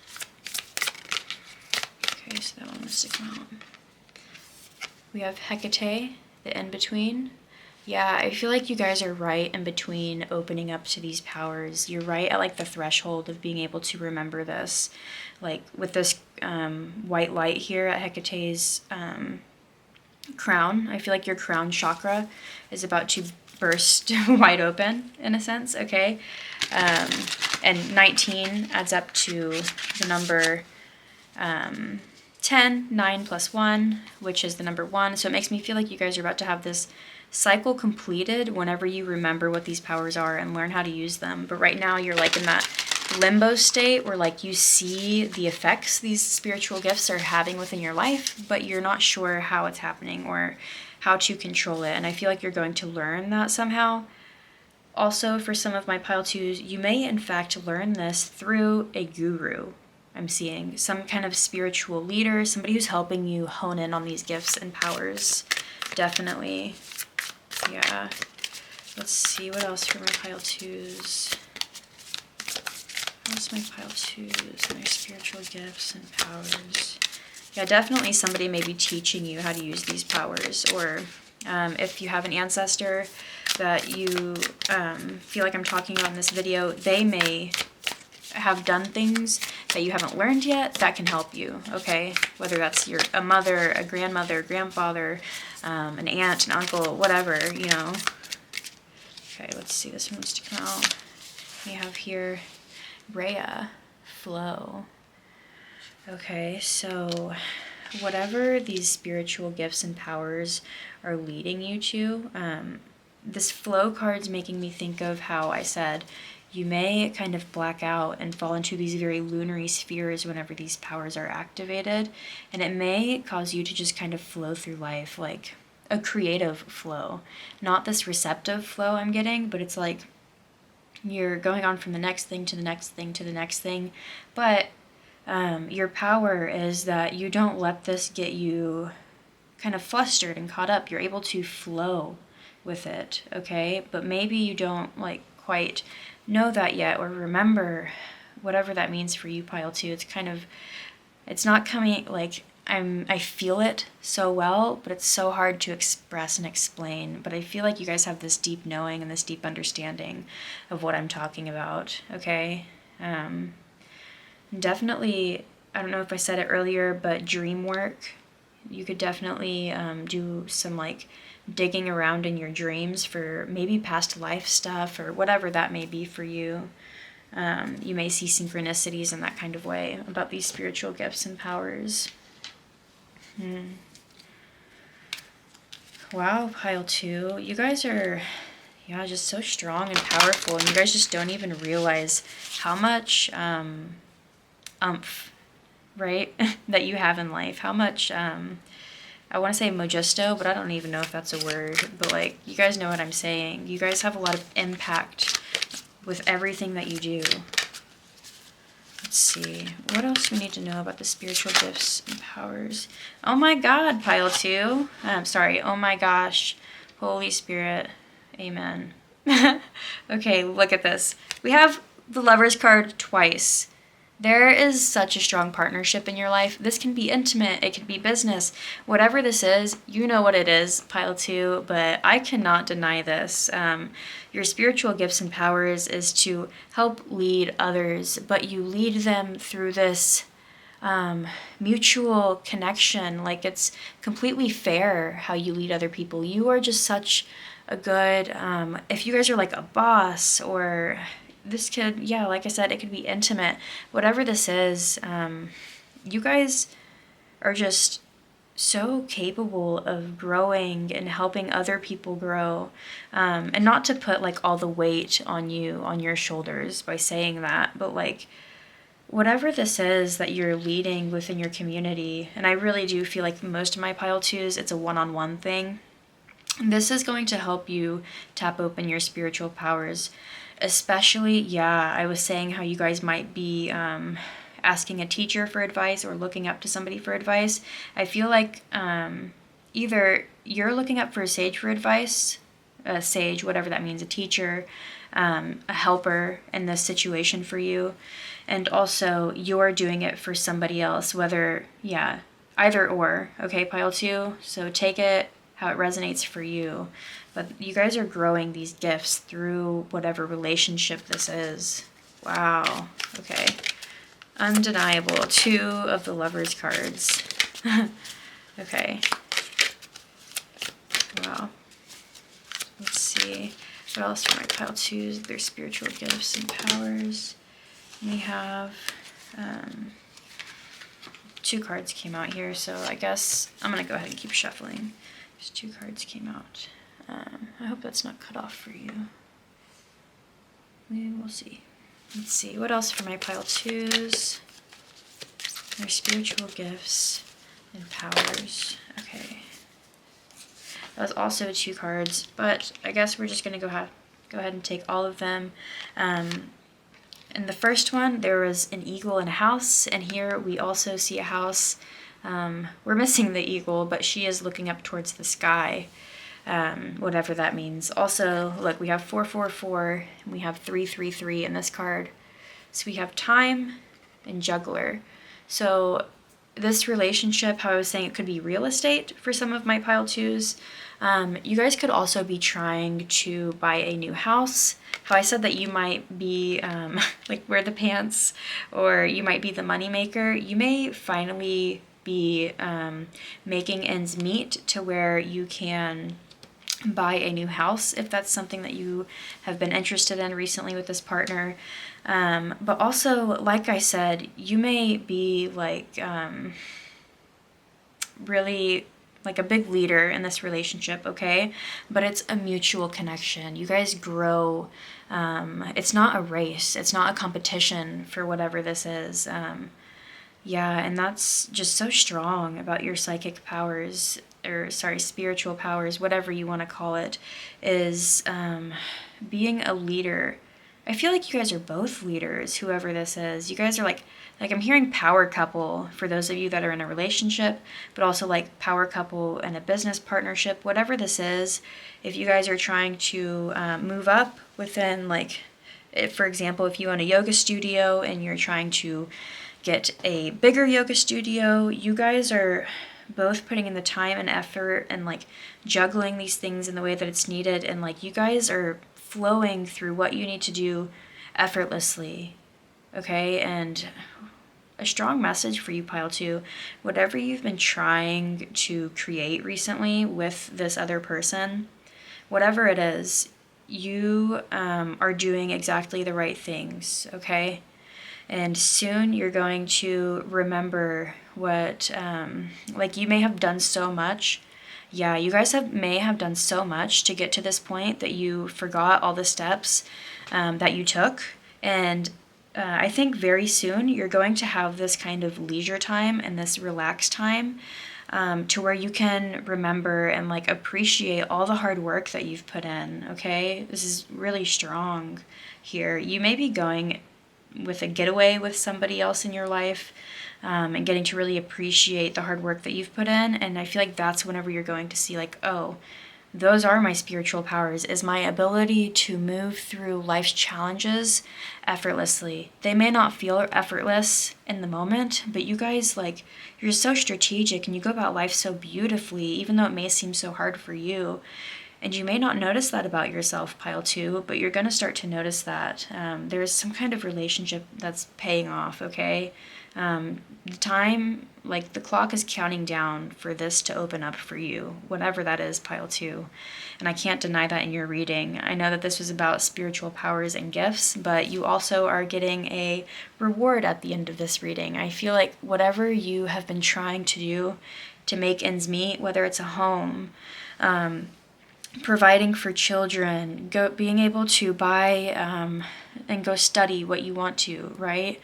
Okay, so that one must have come out. We have Hecate, the in-between. Yeah, I feel like you guys are right in between opening up to these powers. You're right at like the threshold of being able to remember this. Like with this white light here at Hecate's crown, I feel like your crown chakra is about to burst wide open in a sense, okay? And 19 adds up to the number 10, 9 plus 1, which is the number 1. So it makes me feel like you guys are about to have this cycle completed whenever you remember what these powers are and learn how to use them. But right now you're like in that limbo state where like you see the effects these spiritual gifts are having within your life, but you're not sure how it's happening or how to control it. And I feel like you're going to learn that somehow. Also, for some of my pile 2s, you may in fact learn this through a guru. I'm seeing some kind of spiritual leader, somebody who's helping you hone in on these gifts and powers. Definitely. Yeah. Let's see what else for my pile 2s. What's my pile 2s? My spiritual gifts and powers. Yeah, definitely somebody may be teaching you how to use these powers, or if you have an ancestor that you feel like I'm talking about in this video, they may have done things that you haven't learned yet that can help you, okay? Whether that's a mother, a grandmother, grandfather, an aunt, an uncle, whatever, you know. Okay, let's see, this one wants to come out. We have here Rhea, flow. Okay, so whatever these spiritual gifts and powers are leading you to, this flow card's making me think of how I said you may kind of black out and fall into these very lunary spheres whenever these powers are activated, and it may cause you to just kind of flow through life like a creative flow, not this receptive flow I'm getting, but it's like you're going on from the next thing to the next thing to the next thing, but your power is that you don't let this get you kind of flustered and caught up. You're able to flow with it, okay? But maybe you don't like quite know that yet or remember whatever that means for you, pile 2. It's not coming like I feel it so well, but it's so hard to express and explain. But I feel like you guys have this deep knowing and this deep understanding of what I'm talking about, okay? Definitely, I don't know if I said it earlier, but dream work. You could definitely do some like digging around in your dreams for maybe past life stuff or whatever that may be for you. You may see synchronicities in that kind of way about these spiritual gifts and powers. Wow, pile 2. You guys are, yeah, just so strong and powerful, and you guys just don't even realize how much umph, right, that you have in life. How much, I want to say mojisto, but I don't even know if that's a word. But, like, you guys know what I'm saying. You guys have a lot of impact with everything that you do. Let's see. What else we need to know about the spiritual gifts and powers? Oh my God, pile 2. I'm sorry. Oh my gosh. Holy Spirit. Amen. Okay, look at this. We have the Lovers card twice. There is such a strong partnership in your life. This can be intimate, it can be business. Whatever this is, you know what it is, pile 2, but I cannot deny this. Your spiritual gifts and powers is to help lead others, but you lead them through this mutual connection. Like, it's completely fair how you lead other people. You are just such a good, if you guys are like a boss, or this could, yeah, like I said, it could be intimate. Whatever this is, you guys are just so capable of growing and helping other people grow. And not to put like all the weight on you, on your shoulders by saying that, but like whatever this is that you're leading within your community, and I really do feel like most of my pile 2s, it's a one-on-one thing. This is going to help you tap open your spiritual powers. Especially, yeah, I was saying how you guys might be asking a teacher for advice or looking up to somebody for advice. I feel like either you're looking up for a sage for advice, a sage, whatever that means, a teacher, a helper in this situation for you, and also you're doing it for somebody else, whether, yeah, either or, okay, pile 2? So take it how it resonates for you. But you guys are growing these gifts through whatever relationship this is. Wow. Okay. Undeniable. 2 of the Lovers cards. Okay. Wow. Let's see. What else for my pile 2s? Their spiritual gifts and powers. We have 2 cards came out here, so I guess I'm going to go ahead and keep shuffling. There's 2 cards came out. I hope that's not cut off for you. We will see. Let's see, what else for my pile twos? Their spiritual gifts and powers. Okay. That was also 2 cards, but I guess we're just going to go ahead and take all of them. In the first one, there was an eagle and a house, and here we also see a house. We're missing the eagle, but she is looking up towards the sky, whatever that means. Also, look, we have 444, and we have 333 in this card. So we have time and juggler. So this relationship, how I was saying, it could be real estate for some of my pile twos. You guys could also be trying to buy a new house. How I said that you might be like wear the pants, or you might be the money maker. You may finally be making ends meet to where you can buy a new house if that's something that you have been interested in recently with this partner. But also, like I said, you may be like really like a big leader in this relationship, okay? But it's a mutual connection. You guys grow. It's not a race. It's not a competition for whatever this is. Yeah, and that's just so strong about your psychic powers, or sorry, spiritual powers, whatever you want to call it, is being a leader. I feel like you guys are both leaders, whoever this is. You guys are like I'm hearing power couple for those of you that are in a relationship, but also like power couple in a business partnership, whatever this is. If you guys are trying to move up within, like, if, for example, if you own a yoga studio and you're trying to get a bigger yoga studio, you guys are both putting in the time and effort and like juggling these things in the way that it's needed, and like you guys are flowing through what you need to do effortlessly, okay? And a strong message for you, pile two, whatever you've been trying to create recently with this other person, whatever it is, you are doing exactly the right things, okay? And soon you're going to remember what, like, you may have done so much. Yeah, you guys may have done so much to get to this point that you forgot all the steps that you took. And I think very soon you're going to have this kind of leisure time and this relaxed time to where you can remember and like appreciate all the hard work that you've put in, okay? This is really strong here. You may be going with a getaway with somebody else in your life, and getting to really appreciate the hard work that you've put in. And I feel like that's whenever you're going to see like, oh, those are my spiritual powers, is my ability to move through life's challenges effortlessly. They may not feel effortless in the moment, but you guys, like, you're so strategic and you go about life so beautifully, even though it may seem so hard for you. And you may not notice that about yourself, pile two, but you're going to start to notice that there's some kind of relationship that's paying off, okay? The time, like the clock is counting down for this to open up for you, whatever that is, pile two. And I can't deny that in your reading. I know that this was about spiritual powers and gifts, but you also are getting a reward at the end of this reading. I feel like whatever you have been trying to do to make ends meet, whether it's a home, providing for children, being able to buy and go study what you want to, right?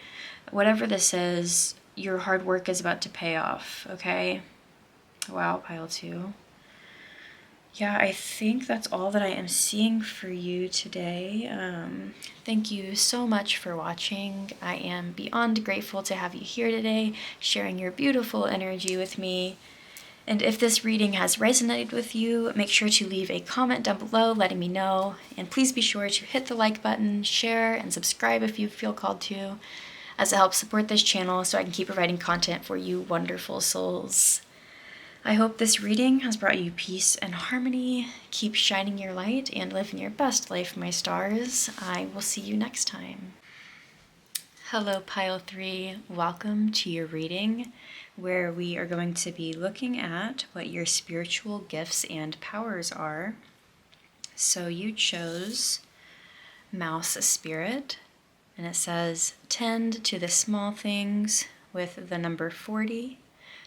Whatever this is, your hard work is about to pay off, okay? Wow, pile two. Yeah, I think that's all that I am seeing for you today. Thank you so much for watching. I am beyond grateful to have you here today, sharing your beautiful energy with me. And if this reading has resonated with you, make sure to leave a comment down below letting me know. And please be sure to hit the like button, share, and subscribe if you feel called to, as it helps support this channel so I can keep providing content for you wonderful souls. I hope this reading has brought you peace and harmony. Keep shining your light and living your best life, my stars. I will see you next time. Hello, pile three. Welcome to your reading, where we are going to be looking at what your spiritual gifts and powers are. So you chose Mouse Spirit, and it says, tend to the small things with the number 40.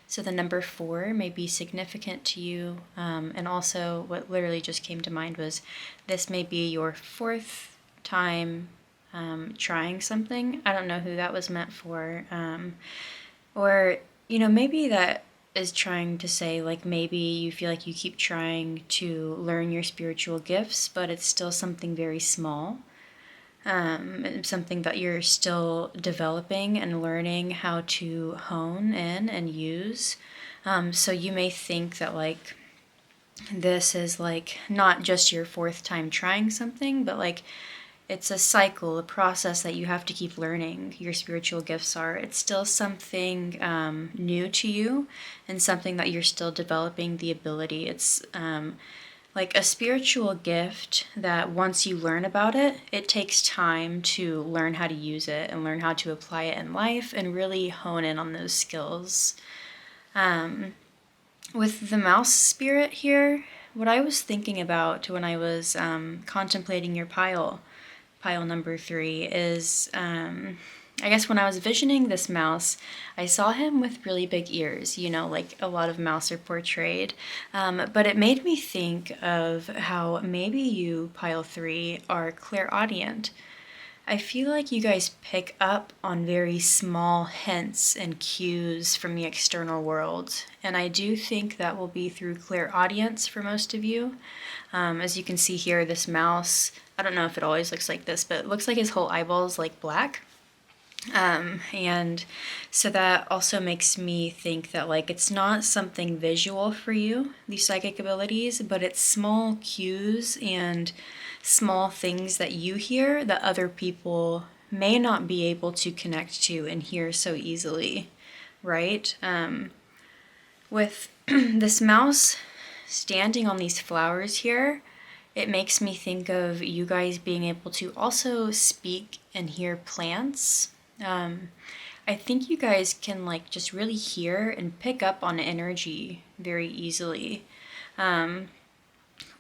So the number 4 may be significant to you. And also what literally just came to mind was this may be your 4th time trying something. I don't know who that was meant for. Or, maybe that is trying to say, like, maybe you feel like you keep trying to learn your spiritual gifts, but it's still something very small. Something that you're still developing and learning how to hone in and use. So you may think that, like, this is, like, not just your fourth time trying something, but, like, it's a cycle, a process that you have to keep learning. Your spiritual gifts are. It's still something new to you and something that you're still developing the ability. It's like a spiritual gift that once you learn about it, it takes time to learn how to use it and learn how to apply it in life and really hone in on those skills. With the mouse spirit here, what I was thinking about when I was contemplating your pile number 3, is I guess when I was visioning this mouse, I saw him with really big ears, like a lot of mouse are portrayed. But it made me think of how maybe you, pile 3, are clairaudient. I feel like you guys pick up on very small hints and cues from the external world, and I do think that will be through clairaudience for most of you. As you can see here, this mouse, I don't know if it always looks like this, but it looks like his whole eyeball is like black. And so that also makes me think that, like, it's not something visual for you, these psychic abilities, but it's small cues and small things that you hear that other people may not be able to connect to and hear so easily, right? With this mouse standing on these flowers here, it makes me think of you guys being able to also speak and hear plants. I think you guys can, like, just really hear and pick up on energy very easily.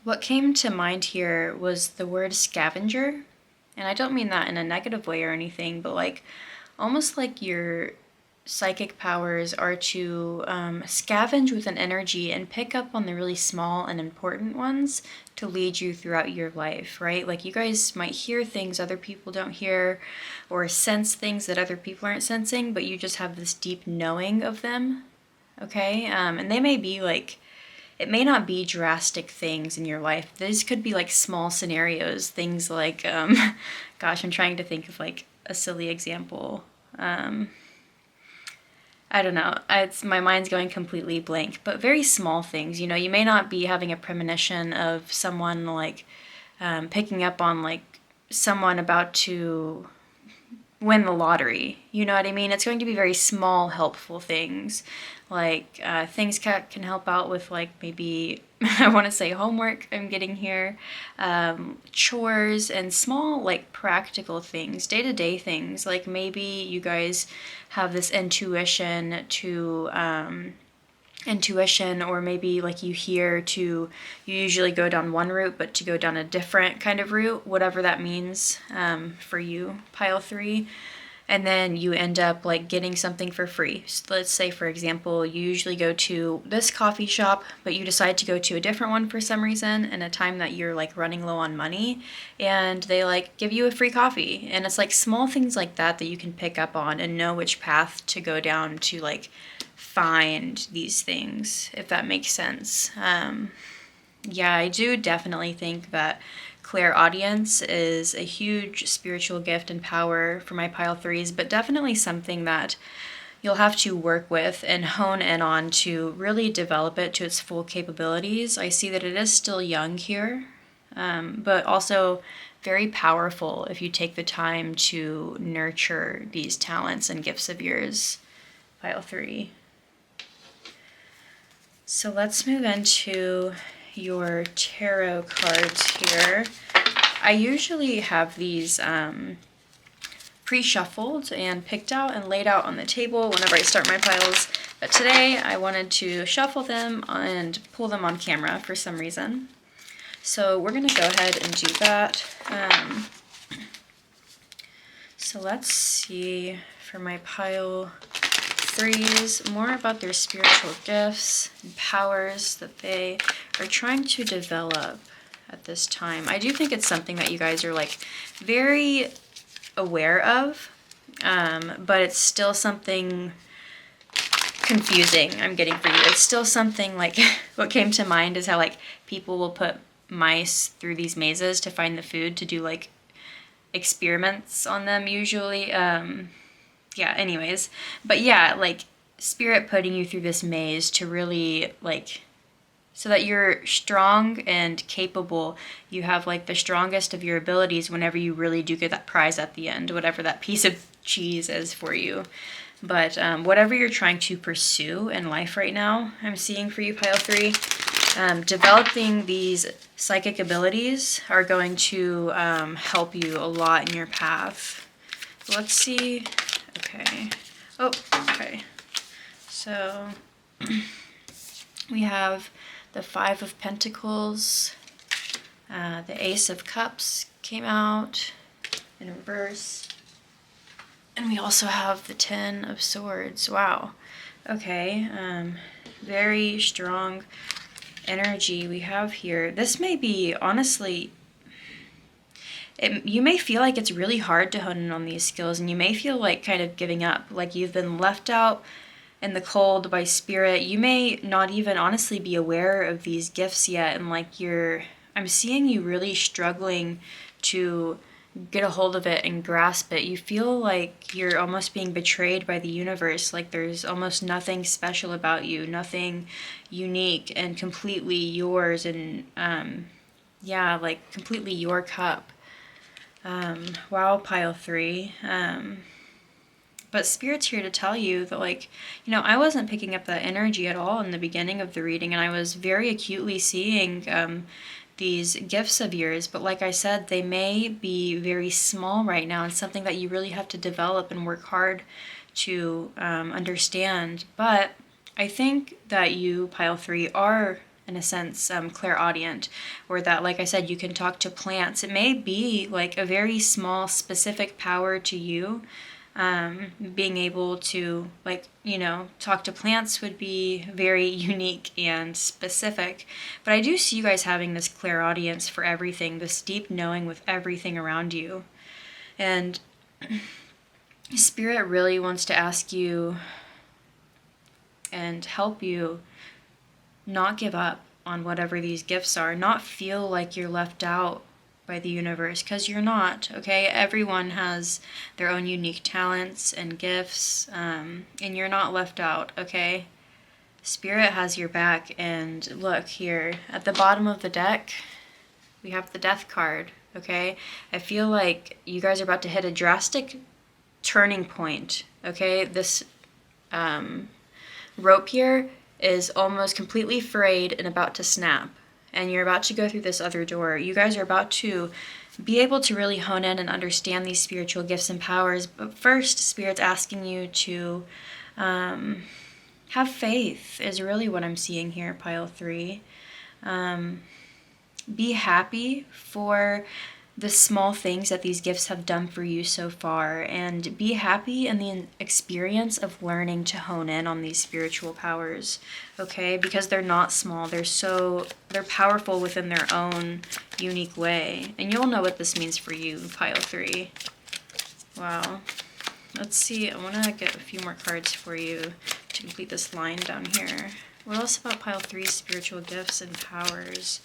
What came to mind here was the word scavenger, and I don't mean that in a negative way or anything, but, like, almost like your psychic powers are to scavenge with an energy and pick up on the really small and important ones to lead you throughout your life, right? Like, you guys might hear things other people don't hear or sense things that other people aren't sensing, but you just have this deep knowing of them, okay? And they may be, like, it may not be drastic things in your life. These could be, like, small scenarios, things like, gosh, I'm trying to think of, like, a silly example. I don't know. My mind's going completely blank, but very small things. You may not be having a premonition of someone, like, picking up on, like, someone about to win the lottery. You know what I mean? It's going to be very small, helpful things. Like, things can help out with, like, maybe, I want to say homework I'm getting here, chores, and small, like, practical things, day-to-day things. Like, maybe you guys have this intuition, or maybe, like, you usually go down one route, but to go down a different kind of route, whatever that means for you, pile 3. And then you end up, like, getting something for free. So let's say, for example, you usually go to this coffee shop, but you decide to go to a different one for some reason in a time that you're, like, running low on money, and they, like, give you a free coffee. And it's, like, small things like that you can pick up on and know which path to go down to, like, find these things, if that makes sense. Yeah, I do definitely think that clairaudience is a huge spiritual gift and power for my pile 3s, but definitely something that you'll have to work with and hone in on to really develop it to its full capabilities. I see that it is still young here, but also very powerful if you take the time to nurture these talents and gifts of yours, pile 3. So let's move into your tarot cards here. I usually have these pre-shuffled and picked out and laid out on the table whenever I start my piles, but today I wanted to shuffle them and pull them on camera for some reason. So we're going to go ahead and do that. So let's see for my pile 3s more about their spiritual gifts and powers that they are trying to develop at this time. I do think it's something that you guys are, like, very aware of, but it's still something confusing I'm getting for you. It's still something like what came to mind is how like people will put mice through these mazes to find the food to do like experiments on them usually. Yeah, anyways. But yeah, like spirit putting you through this maze to really like so that you're strong and capable. You have like the strongest of your abilities whenever you really do get that prize at the end, whatever that piece of cheese is for you. But whatever you're trying to pursue in life right now, I'm seeing for you, Pile 3, developing these psychic abilities are going to help you a lot in your path. Let's see. Okay. Oh, okay. So we have the Five of Pentacles. The Ace of Cups came out in reverse. And we also have the Ten of Swords. Wow. Okay. Very strong energy we have here. This may be, honestly, you may feel like it's really hard to hone in on these skills, and you may feel like kind of giving up, like you've been left out in the cold by spirit. You may not even honestly be aware of these gifts yet, and like I'm seeing you really struggling to get a hold of it and grasp it. You feel like you're almost being betrayed by the universe, like there's almost nothing special about you, nothing unique and completely yours, and yeah, like completely your cup. Wow, Pile 3. But Spirit's here to tell you that, like, you know, I wasn't picking up that energy at all in the beginning of the reading, and I was very acutely seeing these gifts of yours. But like I said, they may be very small right now, and something that you really have to develop and work hard to understand. But I think that you, Pile 3, are, in a sense, clairaudient, or that, like I said, you can talk to plants. It may be like a very small, specific power to you. Being able to, like, you know, talk to plants would be very unique and specific. But I do see you guys having this clairaudience for everything, this deep knowing with everything around you. And Spirit really wants to ask you and help you not give up on whatever these gifts are, not feel like you're left out by the universe, because you're not, okay? Everyone has their own unique talents and gifts, and you're not left out, okay? Spirit has your back, and look here, at the bottom of the deck, we have the Death card, okay? I feel like you guys are about to hit a drastic turning point, okay? This rope here is almost completely frayed and about to snap. And you're about to go through this other door. You guys are about to be able to really hone in and understand these spiritual gifts and powers. But first, Spirit's asking you to have faith is really what I'm seeing here, Pile 3. Be happy for the small things that these gifts have done for you so far, and be happy in the experience of learning to hone in on these spiritual powers, okay? Because they're not small, they're powerful within their own unique way. And you'll know what this means for you, Pile 3. Wow. Let's see, I want to get a few more cards for you to complete this line down here. What else about Pile 3's spiritual gifts and powers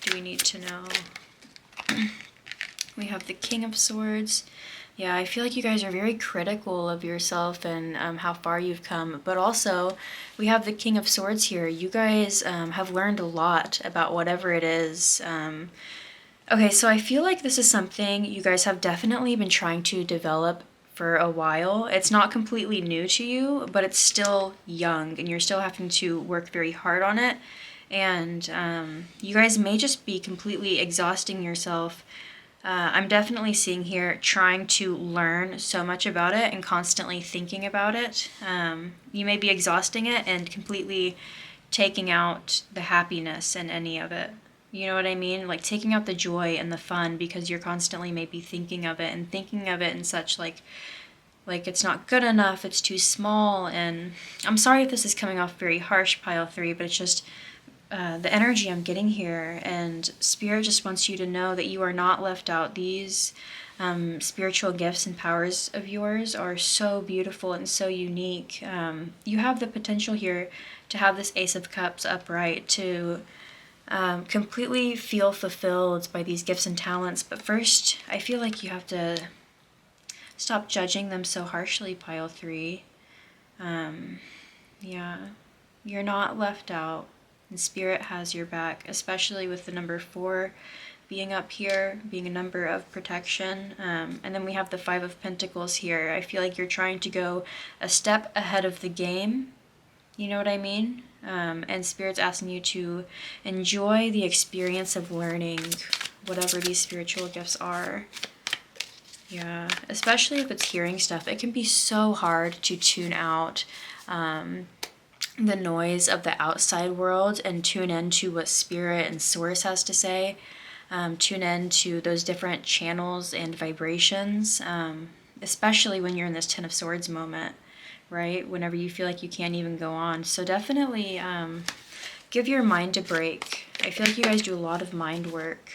do we need to know? We have the King of Swords. Yeah, I feel like you guys are very critical of yourself and how far you've come. But also, we have the King of Swords here. You guys have learned a lot about whatever it is. Okay, so I feel like this is something you guys have definitely been trying to develop for a while. It's not completely new to you, but it's still young, and you're still having to work very hard on it. And you guys may just be completely exhausting yourself. I'm definitely seeing here trying to learn so much about it and constantly thinking about it. You may be exhausting it and completely taking out the happiness in any of it. You know what I mean? Like taking out the joy and the fun because you're constantly maybe thinking of it and thinking of it in such like it's not good enough, it's too small. And I'm sorry if this is coming off very harsh, Pile 3, but it's just the energy I'm getting here, and Spirit just wants you to know that you are not left out. These spiritual gifts and powers of yours are so beautiful and so unique. You have the potential here to have this Ace of Cups upright, to completely feel fulfilled by these gifts and talents. But first, I feel like you have to stop judging them so harshly, Pile 3. Yeah, you're not left out, and Spirit has your back, especially with the number 4 being up here, being a number of protection. And then we have the 5 of Pentacles here. I feel like you're trying to go a step ahead of the game. You know what I mean? And Spirit's asking you to enjoy the experience of learning whatever these spiritual gifts are. Yeah, especially if it's hearing stuff. It can be so hard to tune out the noise of the outside world and tune into what Spirit and Source has to say. Tune into those different channels and vibrations, especially when you're in this Ten of Swords moment, right? Whenever you feel like you can't even go on. So definitely give your mind a break. I feel like you guys do a lot of mind work.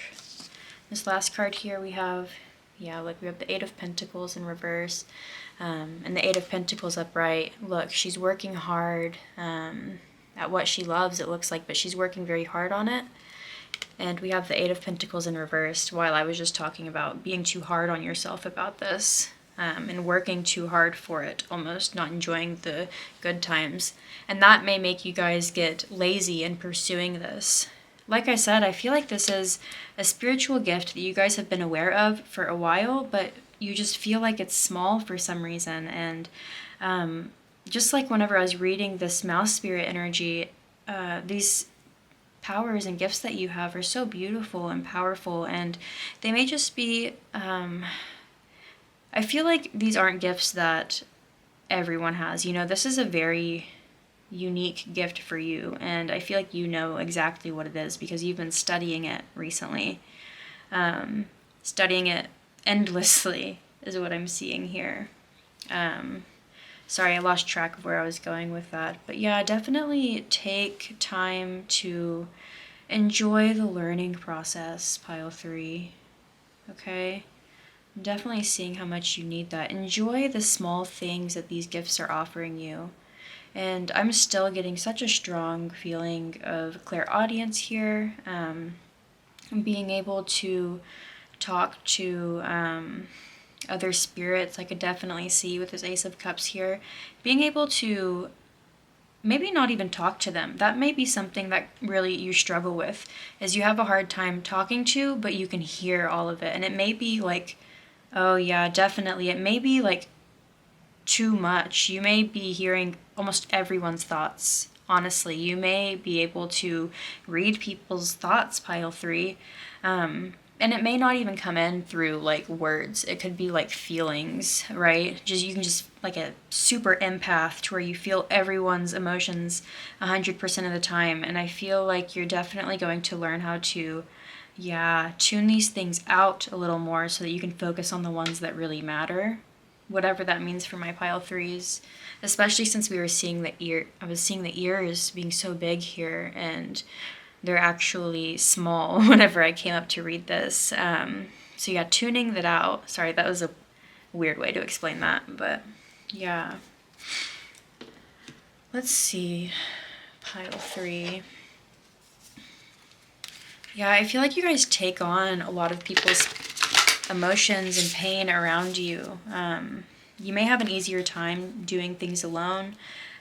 This last card here we have, yeah, look, we have the 8 of Pentacles in reverse, and the 8 of Pentacles upright. Look, she's working hard at what she loves, it looks like, but she's working very hard on it. And we have the 8 of Pentacles in reverse, while I was just talking about being too hard on yourself about this, and working too hard for it, almost not enjoying the good times. And that may make you guys get lazy in pursuing this. Like I said, I feel like this is a spiritual gift that you guys have been aware of for a while, but you just feel like it's small for some reason. And just like whenever I was reading this mouse spirit energy, these powers and gifts that you have are so beautiful and powerful, and they may just be, I feel like these aren't gifts that everyone has. You know, this is a very unique gift for you, and I feel like you know exactly what it is because you've been studying it recently. Studying it endlessly is what I'm seeing here. Sorry, I lost track of where I was going with that. But yeah, definitely take time to enjoy the learning process, Pile 3. Okay? I'm definitely seeing how much you need that. Enjoy the small things that these gifts are offering you. And I'm still getting such a strong feeling of clairaudience here. Being able to talk to other spirits, I could definitely see with this Ace of Cups here. Being able to maybe not even talk to them. That may be something that really you struggle with, is you have a hard time talking to, but you can hear all of it. And it may be like, oh yeah, definitely. It may be like too much. You may be hearing almost everyone's thoughts. Honestly, you may be able to read people's thoughts, Pile 3. And it may not even come in through like words. It could be like feelings, right? You can just like a super empath to where you feel everyone's emotions 100% of the time. And I feel like you're definitely going to learn how to, tune these things out a little more so that you can focus on the ones that really matter. Whatever that means for my Pile 3s, especially since we were seeing I was seeing the ears being so big here, and they're actually small whenever I came up to read this. So yeah, tuning that out. Sorry, that was a weird way to explain that, but yeah. Let's see, Pile 3. Yeah, I feel like you guys take on a lot of people's emotions and pain around you. You may have an easier time doing things alone.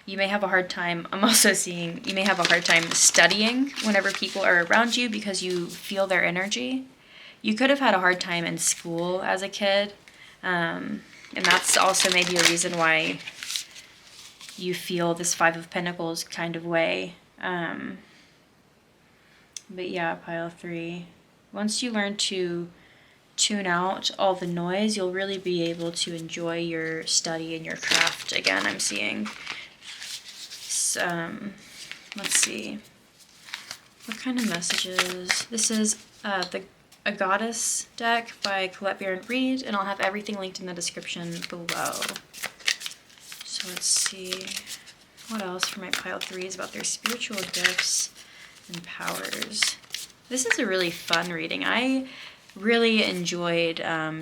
You may have a hard time, I'm also seeing, you may have a hard time studying whenever people are around you because you feel their energy. You could have had a hard time in school as a kid, and that's also maybe a reason why you feel this 5 of Pentacles kind of way. But yeah, Pile 3. Once you learn to tune out all the noise, you'll really be able to enjoy your study and your craft again, I'm seeing. Let's see. What kind of messages? This is a Goddess deck by Colette Baron Reed, and I'll have everything linked in the description below. So let's see. What else for my Pile 3s about their spiritual gifts and powers? This is a really fun reading. I really enjoyed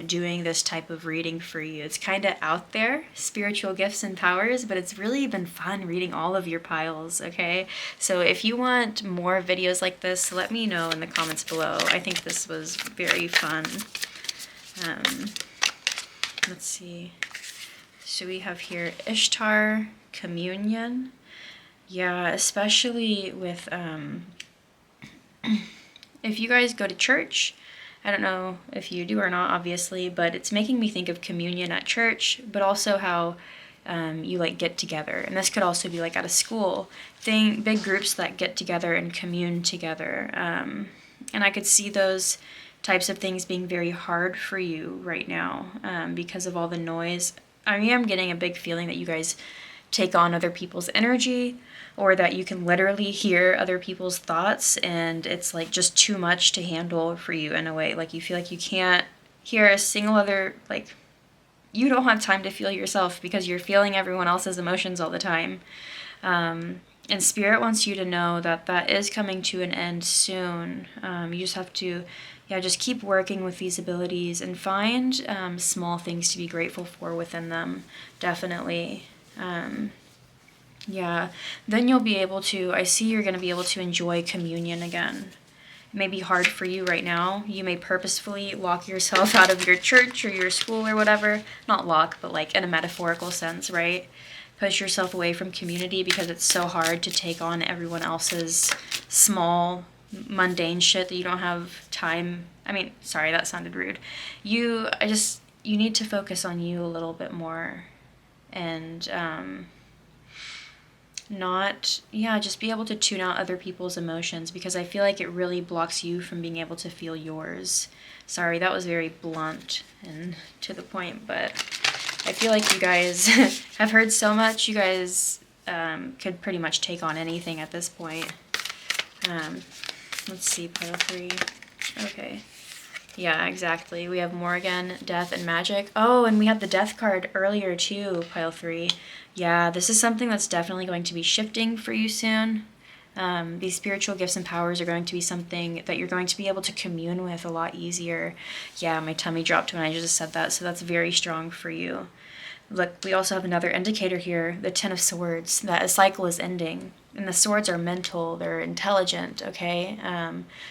doing this type of reading for you. It's kind of out there, spiritual gifts and powers, but it's really been fun reading all of your piles, okay? So if you want more videos like this, let me know in the comments below. I think this was very fun. Let's see. So we have here Ishtar, communion. Yeah, especially with, if you guys go to church, I don't know if you do or not, obviously, but it's making me think of communion at church, but also how you like get together. And this could also be like at a school thing, big groups that get together and commune together. And I could see those types of things being very hard for you right now because of all the noise. I am getting a big feeling that you guys take on other people's energy, or that you can literally hear other people's thoughts, and it's like just too much to handle for you in a way. Like you feel like you can't hear a single other, like you don't have time to feel yourself because you're feeling everyone else's emotions all the time. And Spirit wants you to know that that is coming to an end soon. You just have to, just keep working with these abilities and find small things to be grateful for within them. Definitely. Then you'll be able to, I see you're going to be able to enjoy communion again. It may be hard for you right now. You may purposefully lock yourself out of your church or your school or whatever. Not lock, but like in a metaphorical sense, right? Push yourself away from community because it's so hard to take on everyone else's small, mundane shit that you don't have time. I mean, sorry, that sounded rude. You need to focus on you a little bit more. And, just be able to tune out other people's emotions, because I feel like it really blocks you from being able to feel yours. Sorry, that was very blunt and to the point, but I feel like you guys have heard so much. You guys could pretty much take on anything at this point. Let's see, pile 3. Okay. Yeah, exactly. We have Morgan, Death, and Magic. Oh, and we had the Death card earlier too, pile 3. Yeah, this is something that's definitely going to be shifting for you soon. These spiritual gifts and powers are going to be something that you're going to be able to commune with a lot easier. Yeah, my tummy dropped when I just said that, so that's very strong for you. Look, we also have another indicator here, the Ten of Swords, that a cycle is ending. And the swords are mental, they're intelligent, okay?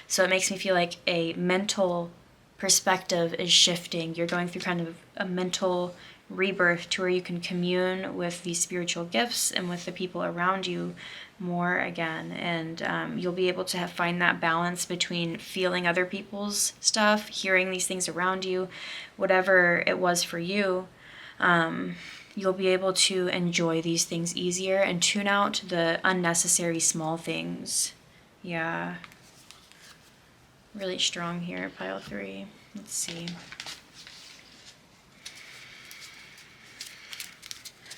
So it makes me feel like a mental perspective is shifting. You're going through kind of a mental rebirth to where you can commune with these spiritual gifts and with the people around you more again. And you'll be able to find that balance between feeling other people's stuff, hearing these things around you, whatever it was for you. You'll be able to enjoy these things easier and tune out the unnecessary small things. Yeah. Really strong here, pile 3. Let's see.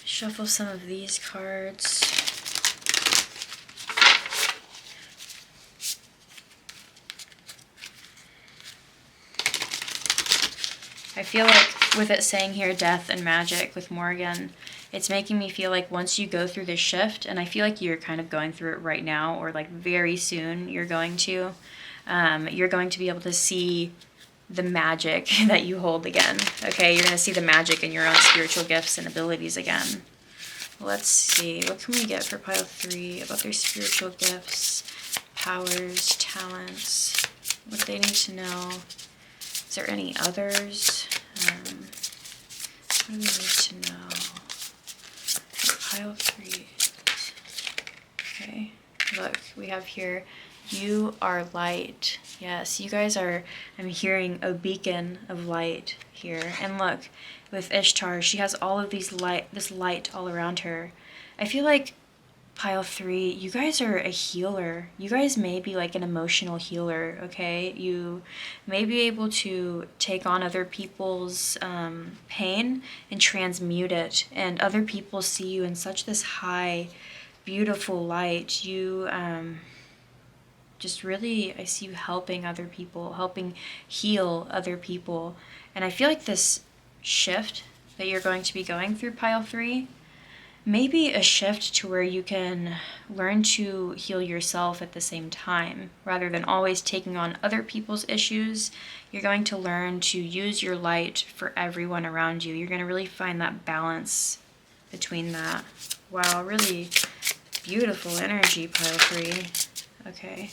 Shuffle some of these cards. I feel like with it saying here death and magic with Morgan, it's making me feel like once you go through this shift, and I feel like you're kind of going through it right now, or like very soon you're going to be able to see the magic that you hold again. Okay, you're going to see the magic in your own spiritual gifts and abilities again. Let's see, what can we get for pile 3 about their spiritual gifts, powers, talents? What do they need to know? Is there any others? What do we need to know? Pile 3. Okay, look, we have here, you are light. Yes, you guys are, I'm hearing a beacon of light here. And look, with Ishtar, she has all of this light all around her. I feel like pile 3, you guys are a healer. You guys may be like an emotional healer, okay? You may be able to take on other people's pain and transmute it. And other people see you in such this high, beautiful light. You just really, I see you helping other people, helping heal other people. And I feel like this shift that you're going to be going through, pile 3, maybe a shift to where you can learn to heal yourself at the same time. Rather than always taking on other people's issues, you're going to learn to use your light for everyone around you. You're going to really find that balance between that. Wow, really beautiful energy, pile 3. Okay.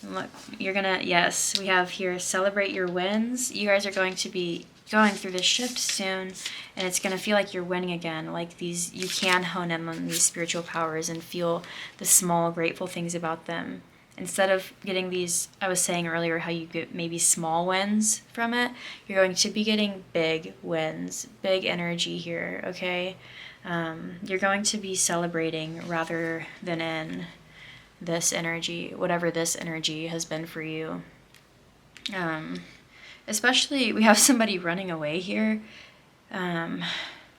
And look, you're going to, yes, we have here, celebrate your wins. You guys are going to be going through this shift soon, and it's going to feel like you're winning again. Like these, you can hone in on these spiritual powers and feel the small, grateful things about them. Instead of getting these, I was saying earlier how you get maybe small wins from it, you're going to be getting big wins, big energy here, okay? You're going to be celebrating rather than in this energy, whatever this energy has been for you. Especially, we have somebody running away here.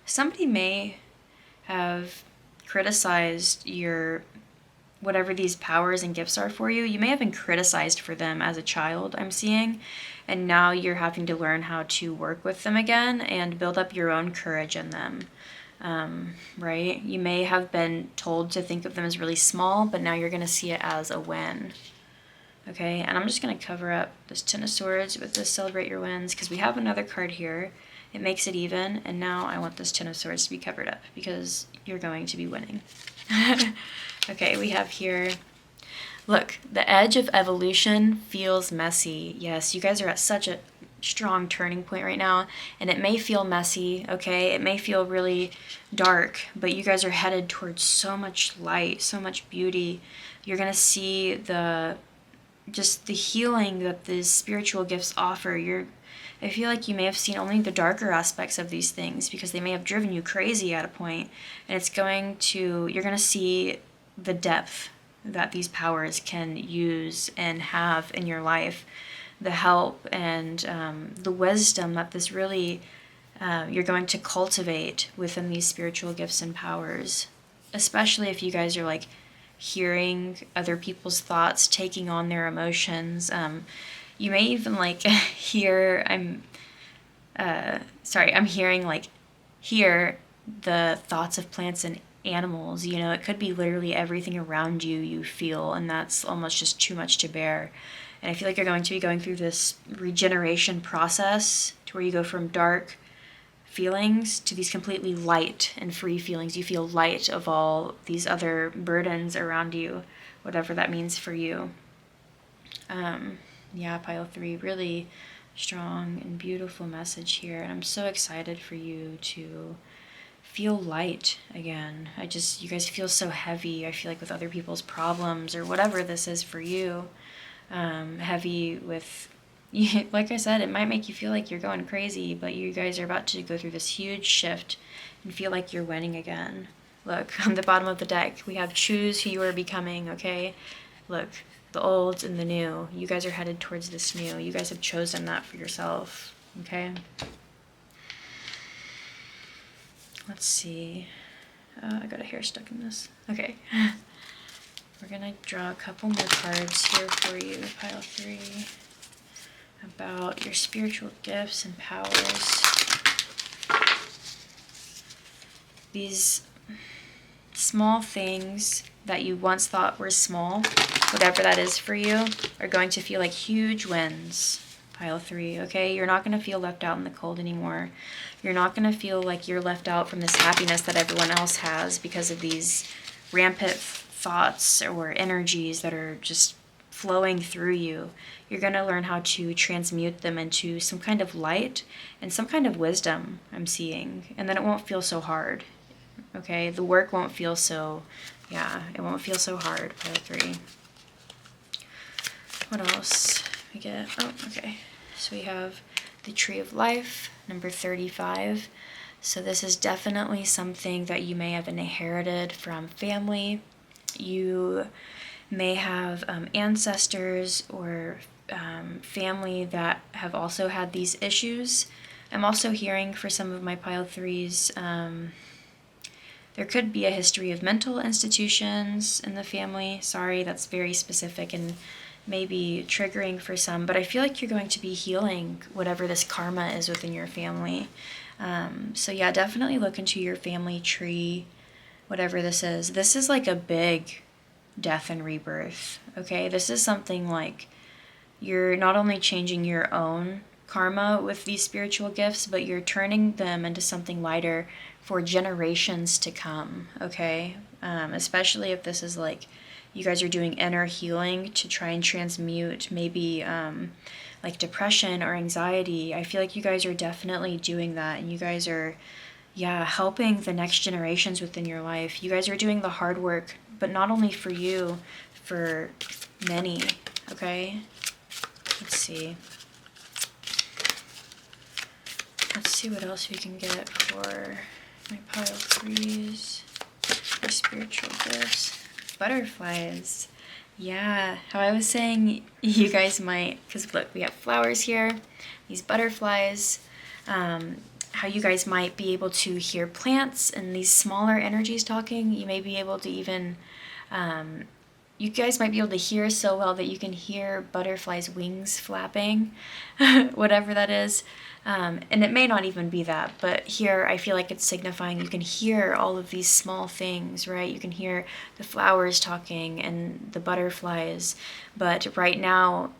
Somebody may have criticized your, whatever these powers and gifts are for you. You may have been criticized for them as a child, I'm seeing. And now you're having to learn how to work with them again and build up your own courage in them. Right? You may have been told to think of them as really small, but now you're going to see it as a win. Okay, and I'm just going to cover up this Ten of Swords with this Celebrate Your Wins, because we have another card here. It makes it even, and now I want this Ten of Swords to be covered up, because you're going to be winning. Okay, we have here, look, the edge of evolution feels messy. Yes, you guys are at such a strong turning point right now, and it may feel messy, okay? It may feel really dark, but you guys are headed towards so much light, so much beauty. You're going to see just the healing that these spiritual gifts offer. I feel like you may have seen only the darker aspects of these things because they may have driven you crazy at a point, and you're going to see the depth that these powers can use and have in your life, the help and the wisdom that this really you're going to cultivate within these spiritual gifts and powers, especially if you guys are like hearing other people's thoughts, taking on their emotions. You may even like hear, I'm hearing like hear the thoughts of plants and animals. You know, it could be literally everything around you feel, and that's almost just too much to bear. And I feel like you're going to be going through this regeneration process to where you go from dark feelings to these completely light and free feelings. You feel light of all these other burdens around you, whatever that means for you. Yeah, pile 3, really strong and beautiful message here. And I'm so excited for you to feel light again. You guys feel so heavy. I feel like with other people's problems or whatever this is for you, heavy with, like I said, it might make you feel like you're going crazy, but you guys are about to go through this huge shift and feel like you're winning again. Look, on the bottom of the deck, we have choose who you are becoming, okay? Look, the old and the new. You guys are headed towards this new. You guys have chosen that for yourself, okay? Let's see. I got a hair stuck in this. Okay. We're going to draw a couple more cards here for you, pile 3, about your spiritual gifts and powers. These small things that you once thought were small, whatever that is for you, are going to feel like huge wins, pile 3, okay? You're not going to feel left out in the cold anymore. You're not going to feel like you're left out from this happiness that everyone else has because of these rampant thoughts or energies that are just flowing through you. You're going to learn how to transmute them into some kind of light and some kind of wisdom, I'm seeing. And then it won't feel so hard, okay? The work won't feel so, it won't feel so hard, pile 3. What else we get? Oh, okay. So we have the Tree of Life, number 35. So this is definitely something that you may have inherited from family. You may have ancestors or family that have also had these issues. I'm also hearing for some of my pile 3s, there could be a history of mental institutions in the family. Sorry, that's very specific and maybe triggering for some, but I feel like you're going to be healing whatever this karma is within your family. So yeah, definitely look into your family tree. whatever this is like a big death and rebirth, okay? This is something like you're not only changing your own karma with these spiritual gifts, but you're turning them into something lighter for generations to come, okay? Especially if this is like you guys are doing inner healing to try and transmute maybe like depression or anxiety. I feel like you guys are definitely doing that, and you guys are, yeah, helping the next generations within your life. You guys are doing the hard work, but not only for you, for many, okay? Let's see. Let's see what else we can get for my pile 3s. For spiritual gifts. Butterflies. Yeah, how I was saying you guys might, because look, we have flowers here, these butterflies, how you guys might be able to hear plants and these smaller energies talking. You may be able to even, you guys might be able to hear so well that you can hear butterflies' wings flapping, whatever that is. And it may not even be that, but here I feel like it's signifying you can hear all of these small things, right? You can hear the flowers talking and the butterflies, but right now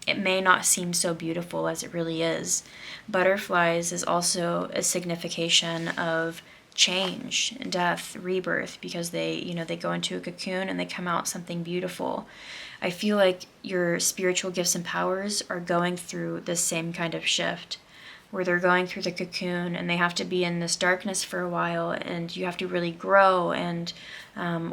it may not seem so beautiful as it really is. Butterflies is also a signification of change, death, rebirth, because they go into a cocoon and they come out something beautiful. I feel like your spiritual gifts and powers are going through this same kind of shift, where they're going through the cocoon and they have to be in this darkness for a while, and you have to really grow and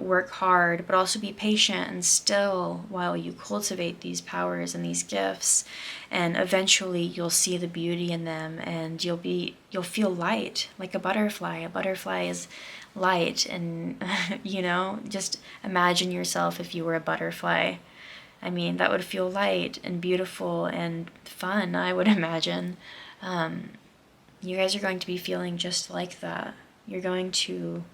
work hard, but also be patient and still while you cultivate these powers and these gifts. And eventually you'll see the beauty in them, and you'll feel light, like a butterfly. A butterfly is light, and just imagine yourself if you were a butterfly. I mean, that would feel light and beautiful and fun, I would imagine. You guys are going to be feeling just like that. You're going to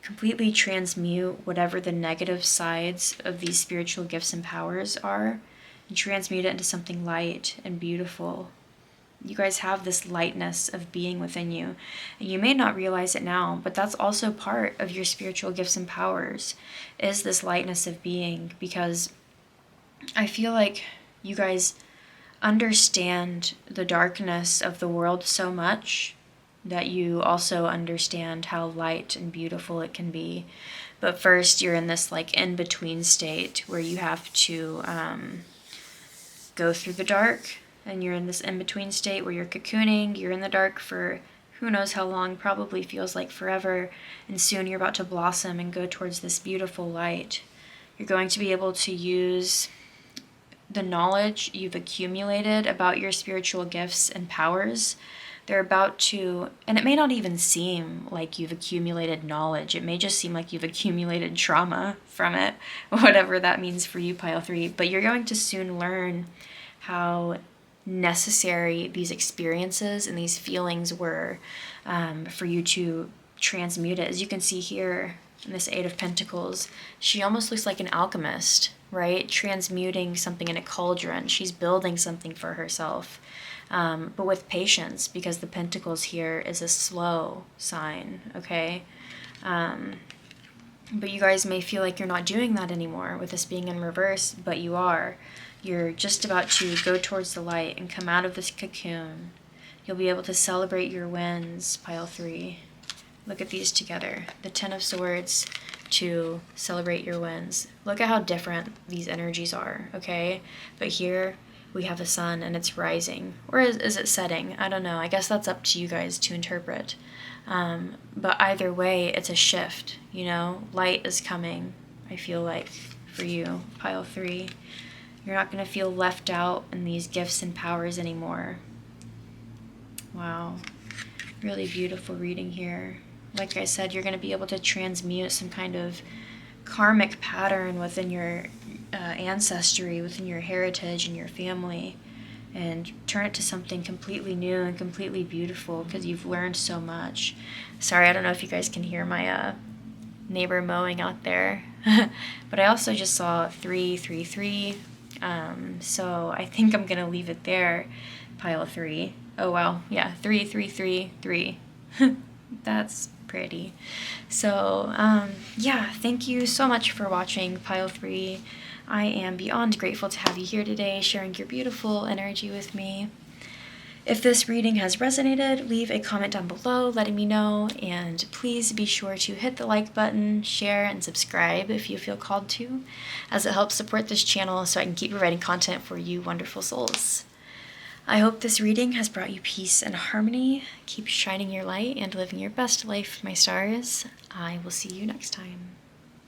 completely transmute whatever the negative sides of these spiritual gifts and powers are, and transmute it into something light and beautiful. You guys have this lightness of being within you, and you may not realize it now, but that's also part of your spiritual gifts and powers, is this lightness of being, because I feel like you guys understand the darkness of the world so much that you also understand how light and beautiful it can be. But first you're in this like in-between state where you have to go through the dark, and you're in this in-between state where you're cocooning, you're in the dark for who knows how long, probably feels like forever, and soon you're about to blossom and go towards this beautiful light. You're going to be able to use the knowledge you've accumulated about your spiritual gifts and powers. They're about to, and it may not even seem like you've accumulated knowledge. It may just seem like you've accumulated trauma from it, whatever that means for you, Pile 3. But you're going to soon learn how necessary these experiences and these feelings were for you to transmute it. As you can see here in this Eight of Pentacles, she almost looks like an alchemist, right? Transmuting something in a cauldron. She's building something for herself, but with patience, because the Pentacles here is a slow sign, okay? But you guys may feel like you're not doing that anymore with this being in reverse, but you are. You're just about to go towards the light and come out of this cocoon. You'll be able to celebrate your wins, Pile 3. Look at these together. The Ten of Swords to celebrate your wins. Look at how different these energies are, okay? But here we have the sun and it's rising. Or is it setting? I don't know. I guess that's up to you guys to interpret. But either way, it's a shift, Light is coming, I feel like, for you, Pile 3. You're not going to feel left out in these gifts and powers anymore. Wow. Really beautiful reading here. Like I said, you're going to be able to transmute some kind of karmic pattern within your ancestry, within your heritage and your family, and turn it to something completely new and completely beautiful, because you've learned so much. Sorry, I don't know if you guys can hear my neighbor mowing out there. But I also just saw 333. So I think I'm going to leave it there, Pile 3. Oh, wow. Yeah, 3333. That's Pretty. So, yeah, thank you so much for watching Pile 3. I am beyond grateful to have you here today, sharing your beautiful energy with me. If this reading has resonated, leave a comment down below letting me know, and please be sure to hit the like button, share, and subscribe if you feel called to, as it helps support this channel so I can keep providing content for you wonderful souls. I hope this reading has brought you peace and harmony. Keep shining your light and living your best life, my stars. I will see you next time.